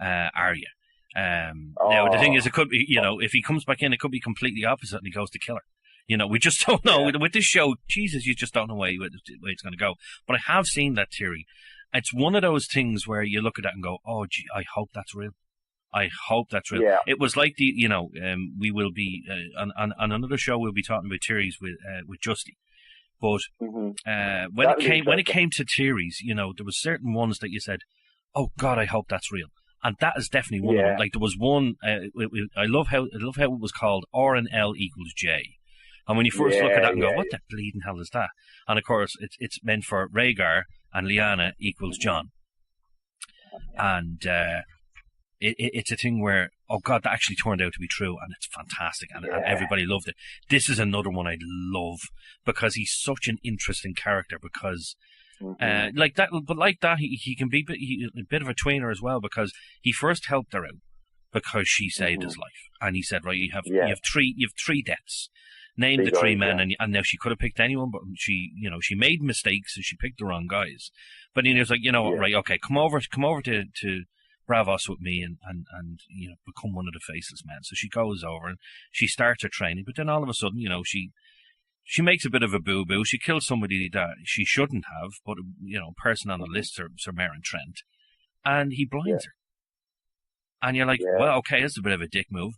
Arya. Now the thing is, it could be, if he comes back in, it could be completely opposite, and he goes to kill her. We just don't know. With this show, Jesus, you just don't know where it's going to go. But I have seen that theory. It's one of those things where you look at that and go, "Oh, gee, I hope that's real. I hope that's real." Yeah. It was like we will be on another show. We'll be talking about theories with Justy. But when it came to theories, there was certain ones that you said, "Oh God, I hope that's real." And that is definitely one of them. Like there was one. I love how it was called R&L equals J. And when you first look at that and go, "What the bleeding hell is that?" And of course, it's meant for Rhaegar and Lyanna equals Jon. And it's a thing where, oh God, that actually turned out to be true, and it's fantastic, and everybody loved it. This is another one I love because he's such an interesting character. Because like that, he can be a bit of a tweener as well, because he first helped her out because she saved his life, and he said, "Right, you have three deaths. Name the three men," and now she could have picked anyone, but she made mistakes, so she picked the wrong guys. But he was like, right, okay, come over to Bravos with me and become one of the faceless men. So she goes over and she starts her training, but then all of a sudden, she makes a bit of a boo-boo. She kills somebody that she shouldn't have, but person on the list, Sir Meryn Trent, and he blinds her. And you're like, well, okay, that's a bit of a dick move.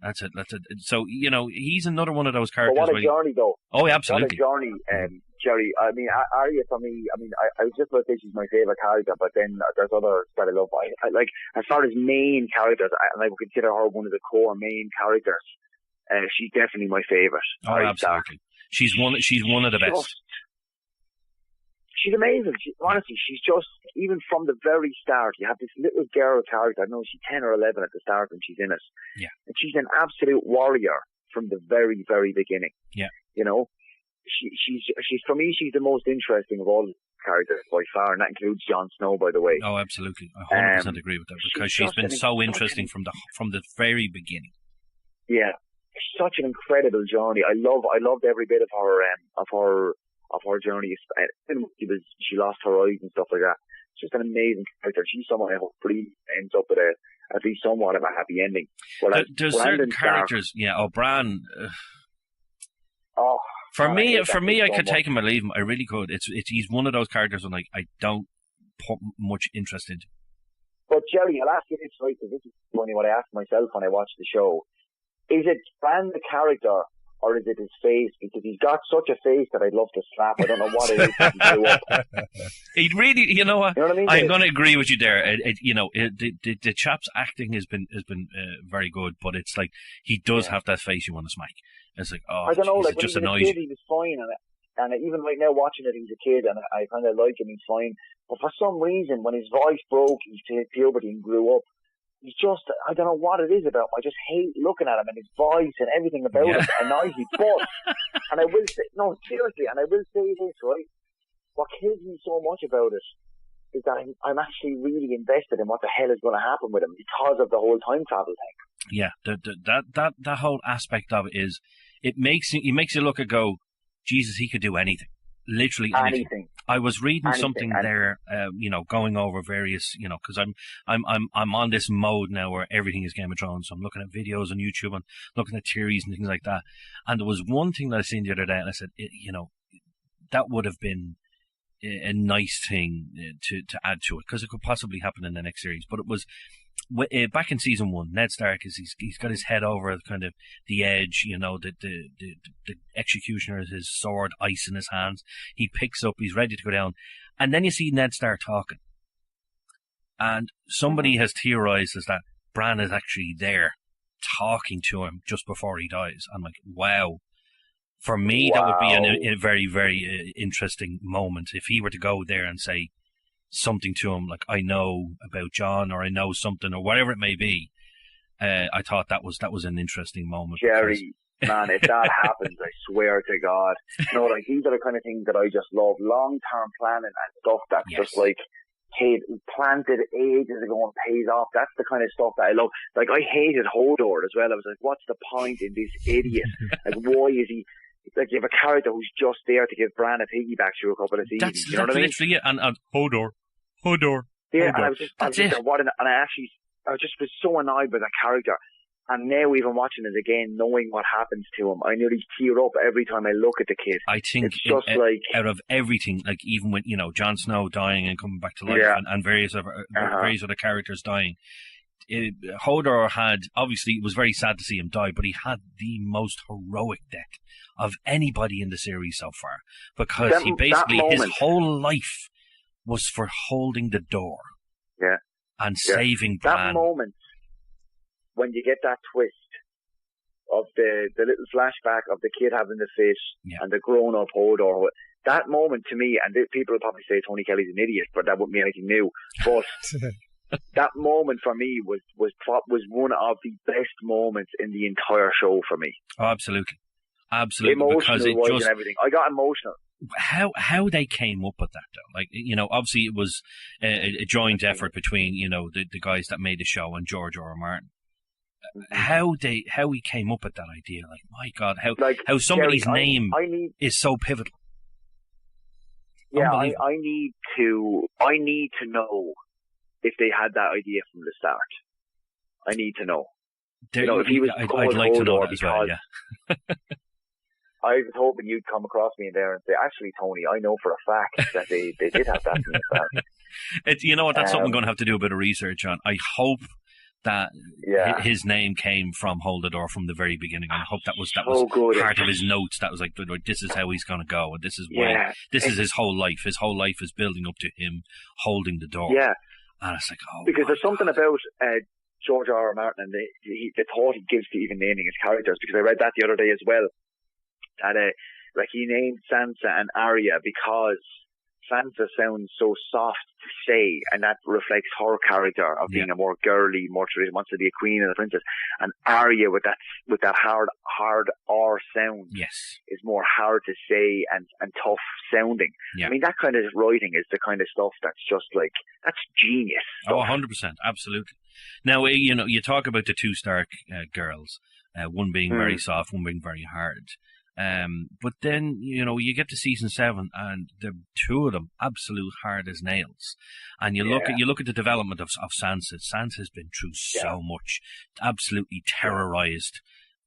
That's it. So, he's another one of those characters. But what a journey, though. Oh, absolutely. What a journey, Jerry. I mean, Arya, for me, I was just about to say she's my favourite character, but then there's others that I love. I like, as far as main characters, I would consider her one of the core main characters. She's definitely my favourite. Oh, absolutely. She's one of the best. She's amazing. Honestly, she's just, even from the very start, you have this little girl character. I know she's 10 or 11 at the start when she's in it. Yeah. And she's an absolute warrior from the very, very beginning. Yeah. She's for me, she's the most interesting of all the characters by far, and that includes Jon Snow, by the way. Oh, absolutely. I 100% agree with that, because she's been so interesting from the very beginning. Yeah. Such an incredible journey. I loved every bit of her journey. She lost her eyes and stuff like that. It's just an amazing character. She's someone I hope ends up with at least somewhat of a happy ending. Well, there's certain characters, Bran. For me, I could take him or leave him. I really could. He's one of those characters that I don't put much interest into. But Jerry, I'll ask you this, right? Because this is only what I asked myself when I watched the show. Is it Bran the character, or is it his face? Because he's got such a face that I'd love to slap. I don't know what it is that he blew up. He really, you know what? You know what I mean? I'm going to agree with you there. The chap's acting has been very good, but it's like he does have that face you want to smack. It's like, oh, I don't know. Like, when just he was a kid, he was fine, and even right now watching it, he's a kid, and I kind of like him. He's fine, but for some reason, when his voice broke, he hit puberty and grew up. He's just, I don't know what it is about him. I just hate looking at him, and his voice and everything about him annoys me. But, and I will say, no, seriously, and I will say this, right? What kills me so much about it is that I'm actually really invested in what the hell is going to happen with him because of the whole time travel thing. Yeah, that whole aspect of it is, it makes you look and go, Jesus, he could do anything. Literally anything. I was reading something there, going over various, because I'm on this mode now where everything is Game of Thrones. So I'm looking at videos on YouTube and looking at theories and things like that. And there was one thing that I seen the other day, and I said, that would have been a nice thing to add to it, because it could possibly happen in the next series. But it was back in season 1. Ned Stark he's got his head over kind of the edge, the executioner has his sword, ice in his hands. He picks up, he's ready to go down, and then you see Ned Stark talking, and somebody has theorized as that Bran is actually there talking to him just before he dies. I'm like, wow. For me, that would be a very, very interesting moment if he were to go there and say something to him, like, I know about Jon, or I know something, or whatever it may be. I thought that was an interesting moment. Jerry, man, if that happens, I swear to God, these are the kind of things that I just love. Long-term planning and stuff that's just like planted ages ago and pays off. That's the kind of stuff that I love. Like, I hated Hodor as well. I was like, what's the point in this idiot? Like, why is he? Like, you have a character who's just there to give Bran a piggyback through a couple of seasons. That's literally it. And Hodor. Hodor. Yeah, Hodor. and I was just was so annoyed with that character. And now even watching it again, knowing what happens to him, I nearly tear up every time I look at the kid. I think it's just like out of everything, like even when Jon Snow dying and coming back to life, and various other characters dying, Hodor had, obviously it was very sad to see him die, but he had the most heroic death of anybody in the series so far, because he basically his whole life was for holding the door, and saving Bran. That moment. When you get that twist of the little flashback of the kid having the fish and the grown-up Hodor, that moment to me, and people will probably say Tony Kelly's an idiot, but that wouldn't mean anything new. But that moment for me was one of the best moments in the entire show for me. Oh, absolutely. Emotional, because it and everything. I got emotional. How they came up with that though, like obviously it was a joint effort between the guys that made the show and George R. R. Martin. How he came up with that idea, like my God, how somebody's Jerry, name is so pivotal. Yeah, I need to know if they had that idea from the start. I need to know. If he was I'd like to know that as well. Yeah. I was hoping you'd come across me in there and say, actually, Tony, I know for a fact that they did have that from the start. That's something I'm going to have to do a bit of research on. I hope that his name came from Hold the Door from the very beginning, and I hope that was part of his notes. That was like, this is how he's going to go, and this is why. This is his whole life. His whole life is building up to him holding the door. Yeah, and it's like, because there's something about George R. R. Martin and the thought he gives to even naming his characters. Because I read that the other day as well. That he named Sansa and Arya because Sansa sounds so soft to say, and that reflects her character of being a more girly, more traditional, wants to be a queen and a princess. And Arya with that hard R sound, is more hard to say and tough sounding. Yeah. I mean, that kind of writing is the kind of stuff that's just like, that's genius stuff. Oh, 100%, absolutely. Now, you talk about the two Stark girls, one being very soft, one being very hard. But then, you get to season 7 and the two of them absolute hard as nails. And you look at the development of Sansa. Sansa's been through so much, absolutely terrorized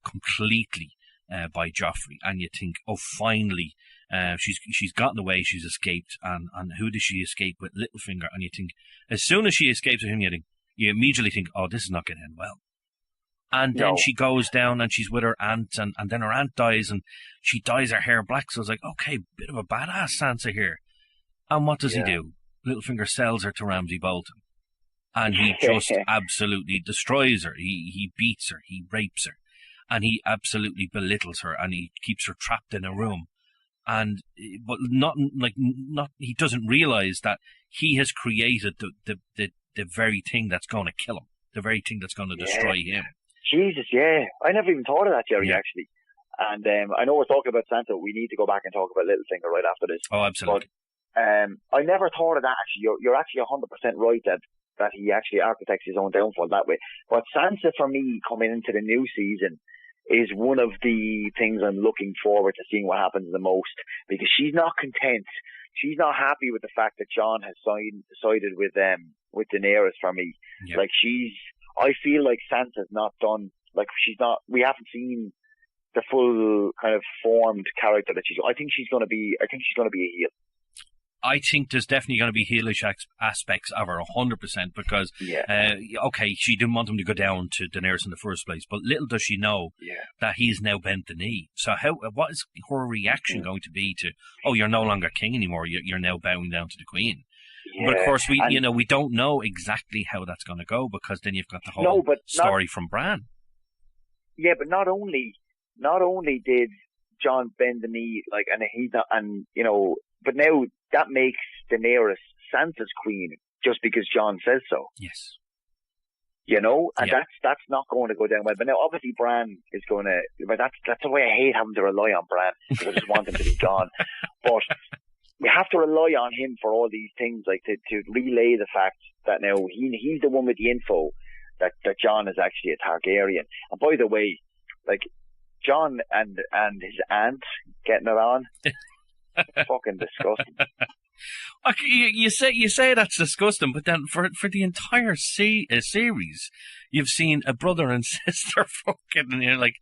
completely by Joffrey. And you think, oh, finally, she's gotten away, she's escaped. And who does she escape with? Littlefinger. And you think, as soon as she escapes with him, you immediately think, oh, this is not going to end well. And then she goes down and she's with her aunt, and then her aunt dies, and she dyes her hair black. So it's like, okay, bit of a badass Sansa here. And what does he do? Littlefinger sells her to Ramsay Bolton. And he just absolutely destroys her. He beats her, he rapes her, and he absolutely belittles her, and he keeps her trapped in a room. But he doesn't realize that he has created the very thing that's going to kill him, the very thing that's going to destroy him. Jesus, I never even thought of that, Jerry, actually. And I know we're talking about Sansa. We need to go back and talk about Littlefinger right after this. Oh, absolutely. But I never thought of that, actually. You're actually 100% right that he actually architects his own downfall that way. But Sansa, for me, coming into the new season, is one of the things I'm looking forward to seeing what happens the most. Because she's not content. She's not happy with the fact that Jon has sided with Daenerys for me. Yeah. Like, I feel like Sansa's not done. Like, we haven't seen the full kind of formed character that I think she's going to be a heel. I think there's definitely going to be heelish aspects of her, 100%, because, she didn't want him to go down to Daenerys in the first place, but little does she know that he's now bent the knee. So what is her reaction going to be to, oh, you're no longer king anymore, you're now bowing down to the queen? Yeah. But of course, we don't know exactly how that's going to go, because then you've got the whole story from Bran. Yeah, but not only did Jon bend the knee, like, and he's not, and but now that makes Daenerys Sansa's queen just because Jon says so. Yes. And that's not going to go down well. But now, obviously, Bran is going to. But that's the way I hate having to rely on Bran, because I just want him to be gone. But we have to rely on him for all these things, like to relay the fact that now he's the one with the info that Jon is actually a Targaryen. And by the way, like, Jon and his aunt getting it on, fucking disgusting. Okay, you say that's disgusting, but then for the entire series, you've seen a brother and sister fucking, and you're like,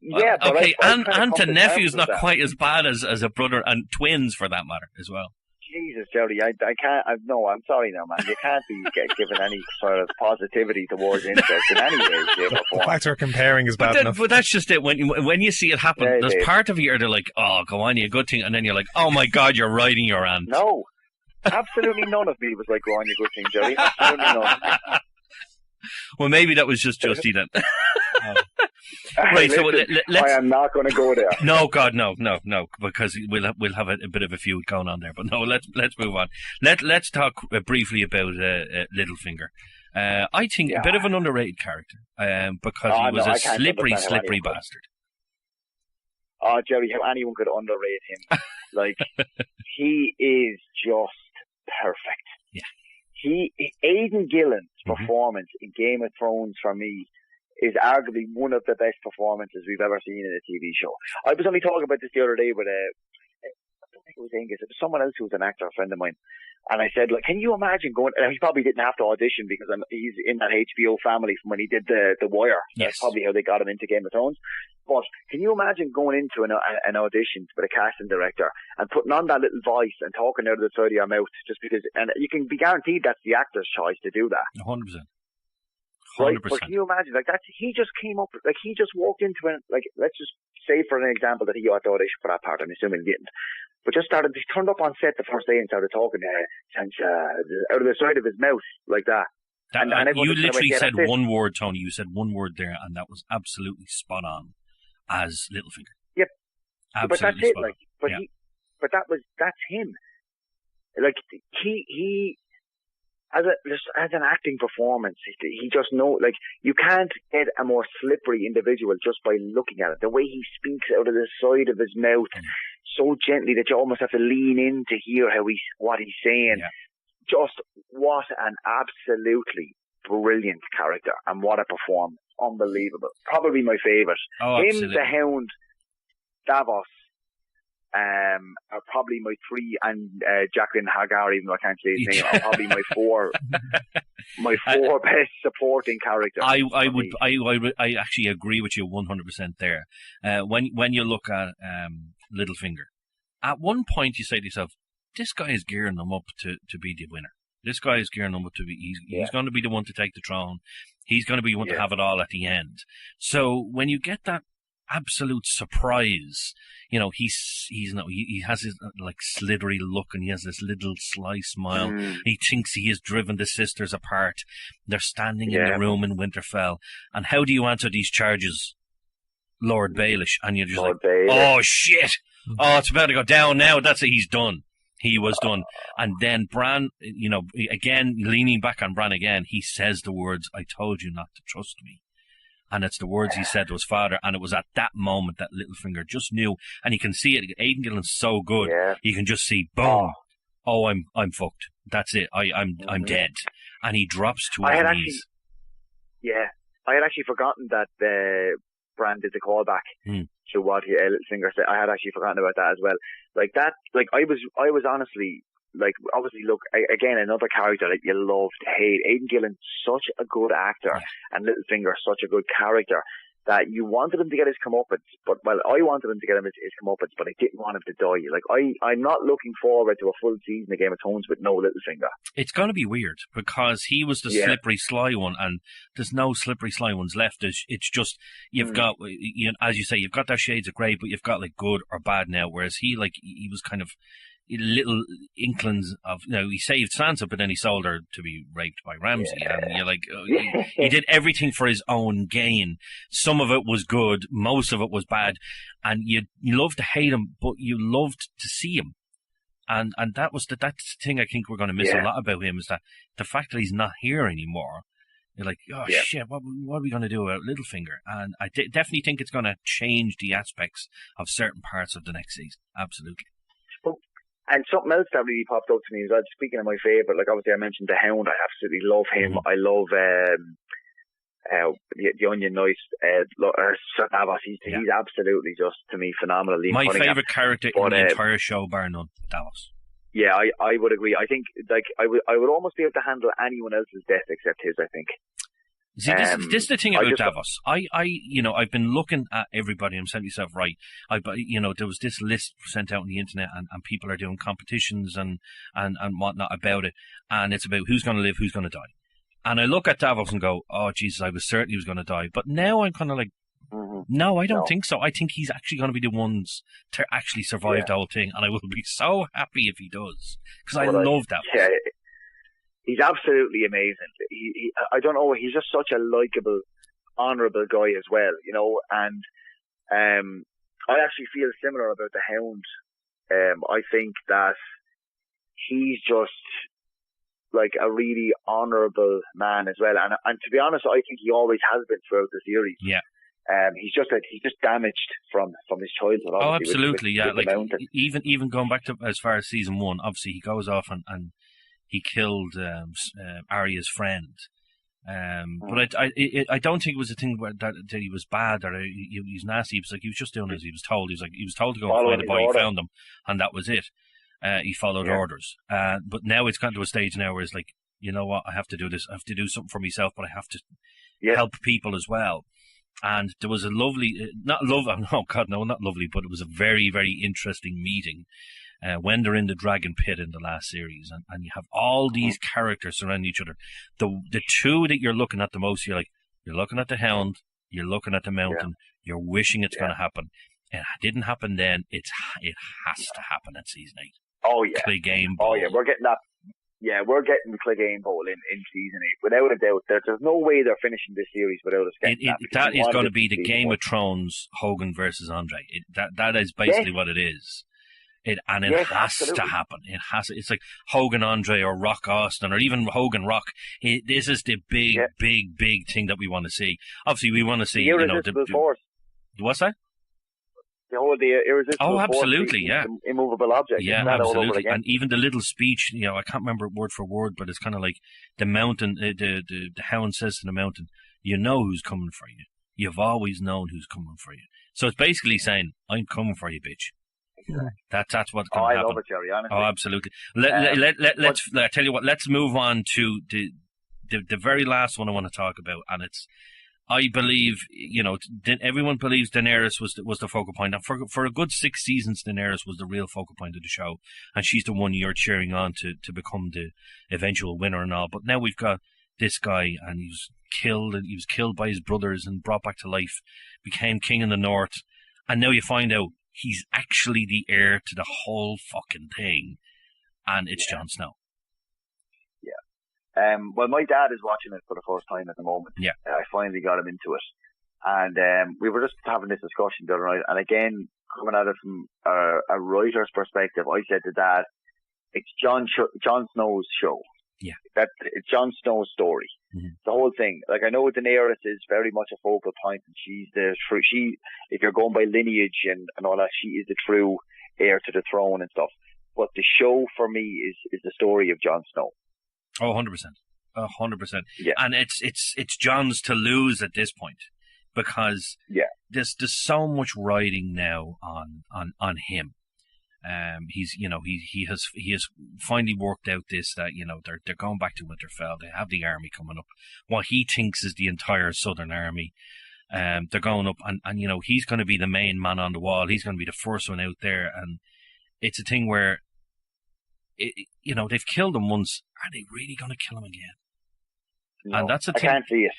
yeah, but okay, I aunt and nephew's not quite as bad as a brother and twins for that matter as well. Jesus, Jody, I can't. No, I'm sorry now, man. You can't be given any sort of positivity towards incest in any way, shape, or form. The fact we're comparing is bad enough. But that's just it. When you see it happen, there's part of you where they're like, "Oh, go on, you good thing," and then you're like, "Oh my God, you're riding your aunt." No, absolutely none of me was like, "Go on, you good thing, Jody." Absolutely none. Well, maybe that was just Justy then. Right, listen, so let's. I am not going to go there. No, God, no, because we'll have a bit of a feud going on there. But no, let's move on. Let's talk briefly about Littlefinger. I think a bit of an underrated character because he was a slippery bastard. Oh, Jerry, how anyone could underrate him? Like, he is just perfect. Yeah. Aidan Gillen's performance in Game of Thrones for me is arguably one of the best performances we've ever seen in a TV show. I was only talking about this the other day with I don't think it was Angus, it was someone else who was an actor, a friend of mine. And I said, like, can you imagine going, and he probably didn't have to audition because he's in that HBO family from when he did The Wire. Yes. That's probably how they got him into Game of Thrones. But can you imagine going into an audition with a casting director and putting on that little voice and talking out of the side of your mouth just because, and you can be guaranteed that's the actor's choice to do that. 100%. Right, but can you imagine, like, he just came up, like, he just walked into it, like, let's just say for an example that he got to audition for that part, I'm assuming he didn't, but he turned up on set the first day and started talking out of the side of his mouth, like that. And you literally said one word, Tony, you said one word there, and that was absolutely spot on, as Littlefinger. Yep. Absolutely but that's it, like, that's him. Like, he as an acting performance, he just knows, like, you can't get a more slippery individual just by looking at it. The way he speaks out of the side of his mouth so gently that you almost have to lean in to hear what he's saying. Yeah. Just what an absolutely brilliant character, and what a performance. Unbelievable. Probably my favourite. Oh, him, absolutely. the Hound, Davos, are probably my three, and Jacqueline Hagar, even though I can't say his name, are probably my four best supporting characters. I actually agree with you 100% there. When you look at Littlefinger, at one point you say to yourself, this guy is gearing them up to be the winner. This guy is gearing them up to be, he's going to be the one to take the throne. He's going to be the one to have it all at the end. So when you get that absolute surprise, you know, he has his like slithery look, and he has this little sly smile. He thinks he has driven the sisters apart. They're standing in the room in Winterfell. And how do you answer these charges, Lord Baelish? And you're just oh shit! Oh, it's about to go down now. That's it. He's done. He was done. And then Bran, you know, again, leaning back on Bran again, he says the words, I told you not to trust me. And it's the words he said to his father. And it was at that moment that Littlefinger just knew. And you can see it. Aidan Gillen's so good. Yeah. You can just see, boom. Oh, I'm fucked. That's it. I'm dead. And he drops to his knees. I had actually forgotten that Bran did the callback to what Littlefinger said. I had actually forgotten about that as well. Like that, like I was honestly, like, obviously, look, again, another character that you love to hate. Aidan Gillen, such a good actor, and Littlefinger, such a good character, that you wanted him to get his comeuppance, but, well, I wanted him to get his comeuppance, but I didn't want him to die. Like, I'm not looking forward to a full season of Game of Thrones with no Littlefinger. It's going to be weird, because he was the slippery, sly one, and there's no slippery, sly ones left. It's just, you've got, as you say, you've got their shades of grey, but you've got, like, good or bad now, whereas he was kind of little inklings of, you know, he saved Sansa, but then he sold her to be raped by Ramsay, and you're like, he did everything for his own gain. Some of it was good, most of it was bad, and you love to hate him, but you loved to see him, and that's the thing I think we're going to miss a lot about him, is that the fact that he's not here anymore. You're like, oh shit, what are we going to do about Littlefinger? And I definitely think it's going to change the aspects of certain parts of the next season. Absolutely. And something else that really popped up to me is, speaking of my favourite, like, obviously I mentioned the Hound. I absolutely love him. I love the Onion Knight, Sir Davos. He's absolutely just, to me, phenomenal. My favourite character in the entire show, bar none, Davos. Yeah, I would agree. I think like I would almost be able to handle anyone else's death except his. I think. See, this is the thing about Davos. I've been looking at everybody. I'm saying to myself, right? There was this list sent out on the internet, and people are doing competitions and whatnot about it, and it's about who's going to live, who's going to die. And I look at Davos and go, oh Jesus, I was certain he was going to die. But now I'm kind of like, no, I don't think so. I think he's actually going to be the ones to actually survive the whole thing, and I will be so happy if he does, because I love Davos. Yeah, he's absolutely amazing. I don't know, he's just such a likeable, honourable guy as well, you know. And I actually feel similar about the Hound. I think that he's just like a really honourable man as well, and to be honest, I think he always has been throughout the series. Yeah. He's just damaged from his childhood. Oh, absolutely, with even going back to as far as season 1, obviously he goes off and he killed Arya's friend. But I don't think it was a thing where that he was bad or he was nasty. He was like, he was just doing as he was told. He was told to go and find the boy. He found him, and that was it. He followed orders. But now it's gotten to a stage now where it's like, you know what, I have to do this. I have to do something for myself, but I have to help people as well. And there was a lovely, not lovely, oh God, no, not lovely, but it was a very, very interesting meeting when they're in the Dragon Pit in the last series, and you have all these characters surrounding each other. The two that you're looking at the most, you're looking at the Hound, you're looking at the Mountain, you're wishing it's going to happen. And it didn't happen then. It has to happen at season 8. Oh yeah, Clegane Bowl. Oh yeah, we're getting that. Yeah, we're getting the Clegane Bowl in season 8 without a doubt. There's no way they're finishing this series without us getting that. That is going to be the Game of Thrones Hogan versus Andre. That is basically what it is. It has to happen. It has. It's like Hogan Andre or Rock Austin or even Hogan Rock. This is the big thing that we want to see. Obviously, we want to see. The force. What's that? The irresistible absolutely, force, immovable object. Yeah, absolutely. And even the little speech, I can't remember it word for word, but it's kind of like the Mountain. The Hound says to the Mountain, "You know who's coming for you. You've always known who's coming for you." So it's basically saying, "I'm coming for you, bitch." That's what's going to happen. I love it, Jerry, honestly. Oh, absolutely. Let's I tell you what. Let's move on to the very last one I want to talk about, and it's. I believe, everyone believes Daenerys was the focal point. And for a good 6 seasons, Daenerys was the real focal point of the show, and she's the one you're cheering on to become the eventual winner and all. But now we've got this guy, and he was killed by his brothers and brought back to life, became king in the North, and now you find out he's actually the heir to the whole fucking thing, and it's Jon Snow. Well, my dad is watching it for the first time at the moment. Yeah. I finally got him into it. And we were just having this discussion the other night. And again, coming at it from a writer's perspective, I said to Dad, it's Jon Snow's show. Yeah. It's Jon Snow's story. Mm-hmm. The whole thing. Like, I know Daenerys is very much a focal point, and she's if you're going by lineage and all that, she is the true heir to the throne and stuff. But the show for me is the story of Jon Snow. Oh, 100%. 100%. Yeah. And it's Jon's to lose at this point, because there's so much riding now on him. He has finally worked out this, that they're going back to Winterfell. They have the army coming up, what he thinks is the entire Southern army. They're going up, and he's going to be the main man on the wall. He's going to be the first one out there, and it's a thing where they've killed him once. Are they really going to kill him again? No, and that's a thing. I can't see it.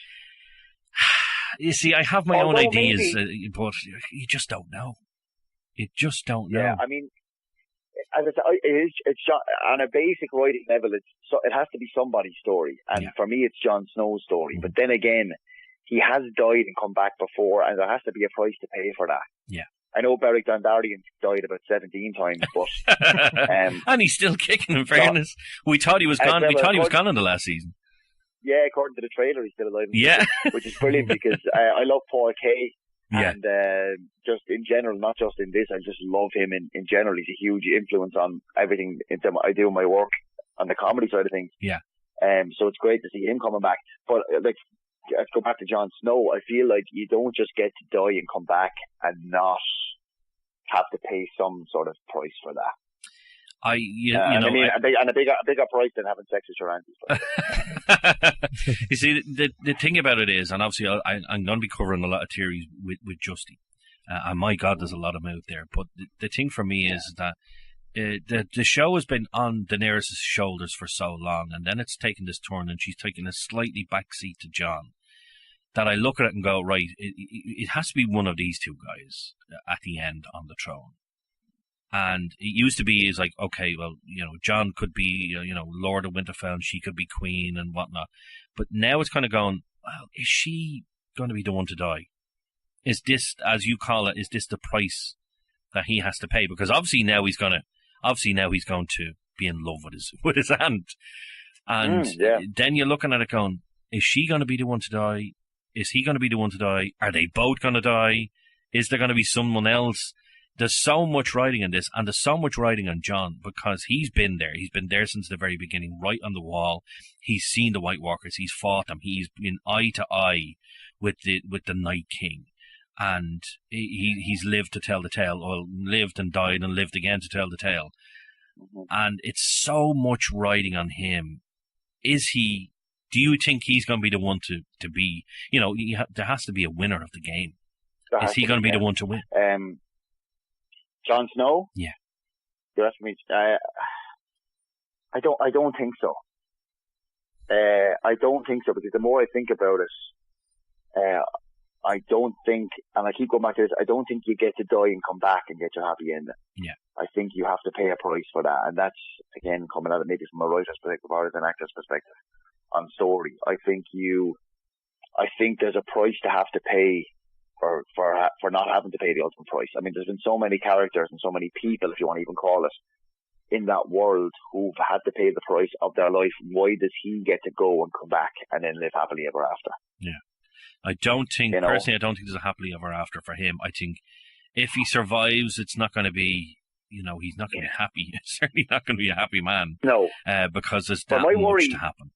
You see, I have my own ideas, but you just don't know. You just don't know. Yeah, I mean, as I said, it's on a basic writing level. It has to be somebody's story, and for me, it's Jon Snow's story. Mm-hmm. But then again, he has died and come back before, and there has to be a price to pay for that. Yeah. I know Beric Dondarrion died about 17 times, but and he's still kicking. In fairness, we thought he was gone. We thought he was gone in the last season. Yeah, according to the trailer, he's still alive. Yeah, which is brilliant because I love Paul Kay, and just in general, not just in this, I just love him in general. He's a huge influence on everything I do in my work on the comedy side of things. Yeah, so it's great to see him coming back. But let's go back to Jon Snow. I feel like you don't just get to die and come back and not have to pay some sort of price for that. I mean, a bigger price than having sex with your aunties. You see, the thing about it is, and obviously I'm going to be covering a lot of theories with Justy. And my God, there's a lot of them out there. But the thing for me is that the show has been on Daenerys' shoulders for so long, and then it's taken this turn, and she's taken a slightly backseat to Jon, that I look at it and go, right, it has to be one of these two guys at the end on the throne. And it used to be, is like, okay, well, Jon could be, Lord of Winterfell, and she could be queen and whatnot. But now it's kind of going, well, is she going to be the one to die? Is this, as you call it, is this the price that he has to pay? Because obviously now he's going to be in love with his aunt. And then you're looking at it going, is she going to be the one to die? Is he going to be the one to die? Are they both going to die? Is there going to be someone else? There's so much riding in this, and there's so much riding on Jon, because he's been there. He's been there since the very beginning, right on the wall. He's seen the White Walkers. He's fought them. He's been eye to eye with the Night King. And he's lived to tell the tale, or lived and died and lived again to tell the tale. And it's so much riding on him. Do you think he's going to be the one to be, there has to be a winner of the game. Is he going to be the one to win? Jon Snow? Yeah. You're asking me, I don't think so. I don't think so, because the more I think about it, I don't think, and I keep going back to this, I don't think you get to die and come back and get your happy ending. Yeah. I think you have to pay a price for that. And that's, again, coming at it maybe from a writer's perspective or as an actor's perspective on story. I think there's a price to have to pay for not having to pay the ultimate price. I mean, there's been so many characters and so many people, if you want to even call it, in that world who've had to pay the price of their life. Why does he get to go and come back and then live happily ever after? Yeah. I don't think, personally, I don't think there's a happily ever after for him. I think if he survives, it's not going to be, he's not going to be happy. It's certainly not going to be a happy man. No. Because there's that much to happen.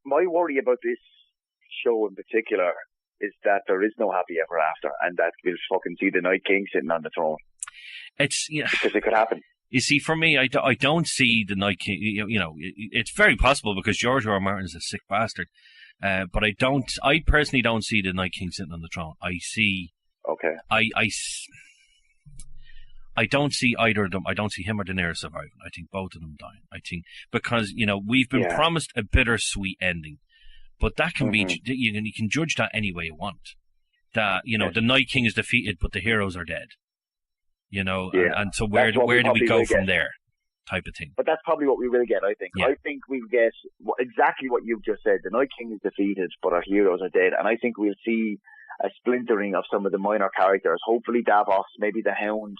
My worry about this show in particular is that there is no happy ever after, and that we'll fucking see the Night King sitting on the throne. Because it could happen. You see, for me, I don't see the Night King. It's very possible, because George R. R. Martin is a sick bastard. But I personally don't see the Night King sitting on the throne. I see. Okay. I don't see either of them. I don't see him or Daenerys surviving. I think both of them dying. I think, because, we've been promised a bittersweet ending. But that can be, you can judge that any way you want. That, the Night King is defeated, but the heroes are dead. And so where do we go from there? Type of thing. But that's probably what we will get, I think. Yeah. I think we'll get exactly what you've just said. The Night King is defeated, but our heroes are dead. And I think we'll see a splintering of some of the minor characters. Hopefully Davos, maybe the Hound.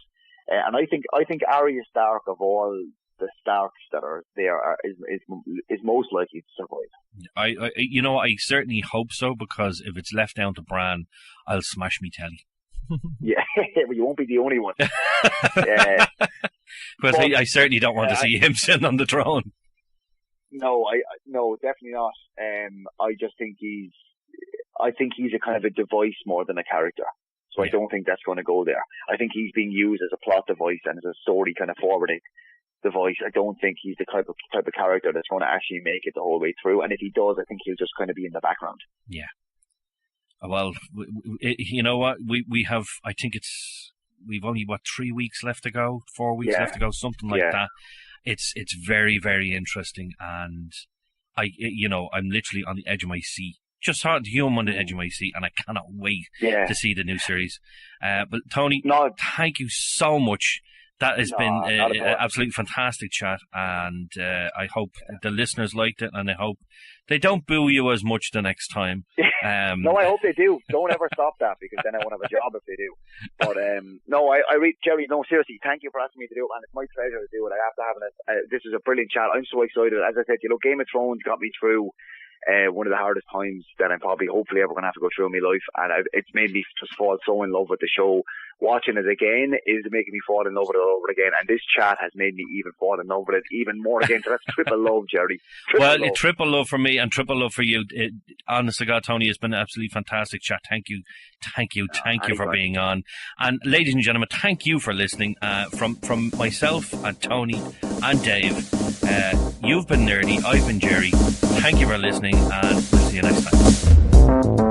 And I think Arya Stark, of all the Starks that are there, is most likely to survive. I certainly hope so, because if it's left down to Bran, I'll smash me telly. Yeah, well, you won't be the only one. But I certainly don't want to see him sitting on the throne. No, no, definitely not. I just think he's a kind of a device more than a character. So I don't think that's going to go there. I think he's being used as a plot device and as a story kind of forwarding device. I don't think he's the type of character that's going to actually make it the whole way through. And if he does, I think he'll just kind of be in the background. Yeah. Well, you know what? We have, I think we've only, 3 weeks left to go, 4 weeks left to go, something like that. It's very, very interesting. And I'm literally on the edge of my seat. Just hard to hum on the edge of my seat, and I cannot wait to see the new series. But Tony, thank you so much. That has been an absolutely fantastic chat, and I hope the listeners liked it, and I hope they don't boo you as much the next time. No, I hope they do. Don't ever stop that, because then I won't have a job if they do. But Jerry, no, seriously, thank you for asking me to do it, man. It's my pleasure to do it. I have to have it. This is a brilliant chat. I'm so excited. As I said, Game of Thrones got me through one of the hardest times that I'm probably hopefully ever going to have to go through in my life, and it's made me just fall so in love with the show. Watching it again is making me fall in love with it all over again, and this chat has made me even fall in love with it even more again. So that's triple love, Jerry. Triple love for me and triple love for you. Honest to God, Tony, it's been an absolutely fantastic chat. Thank you for being on. And ladies and gentlemen, thank you for listening. From myself and Tony and Dave, you've been Nerdy, I've been Jerry. Thank you for listening, and we'll see you next time.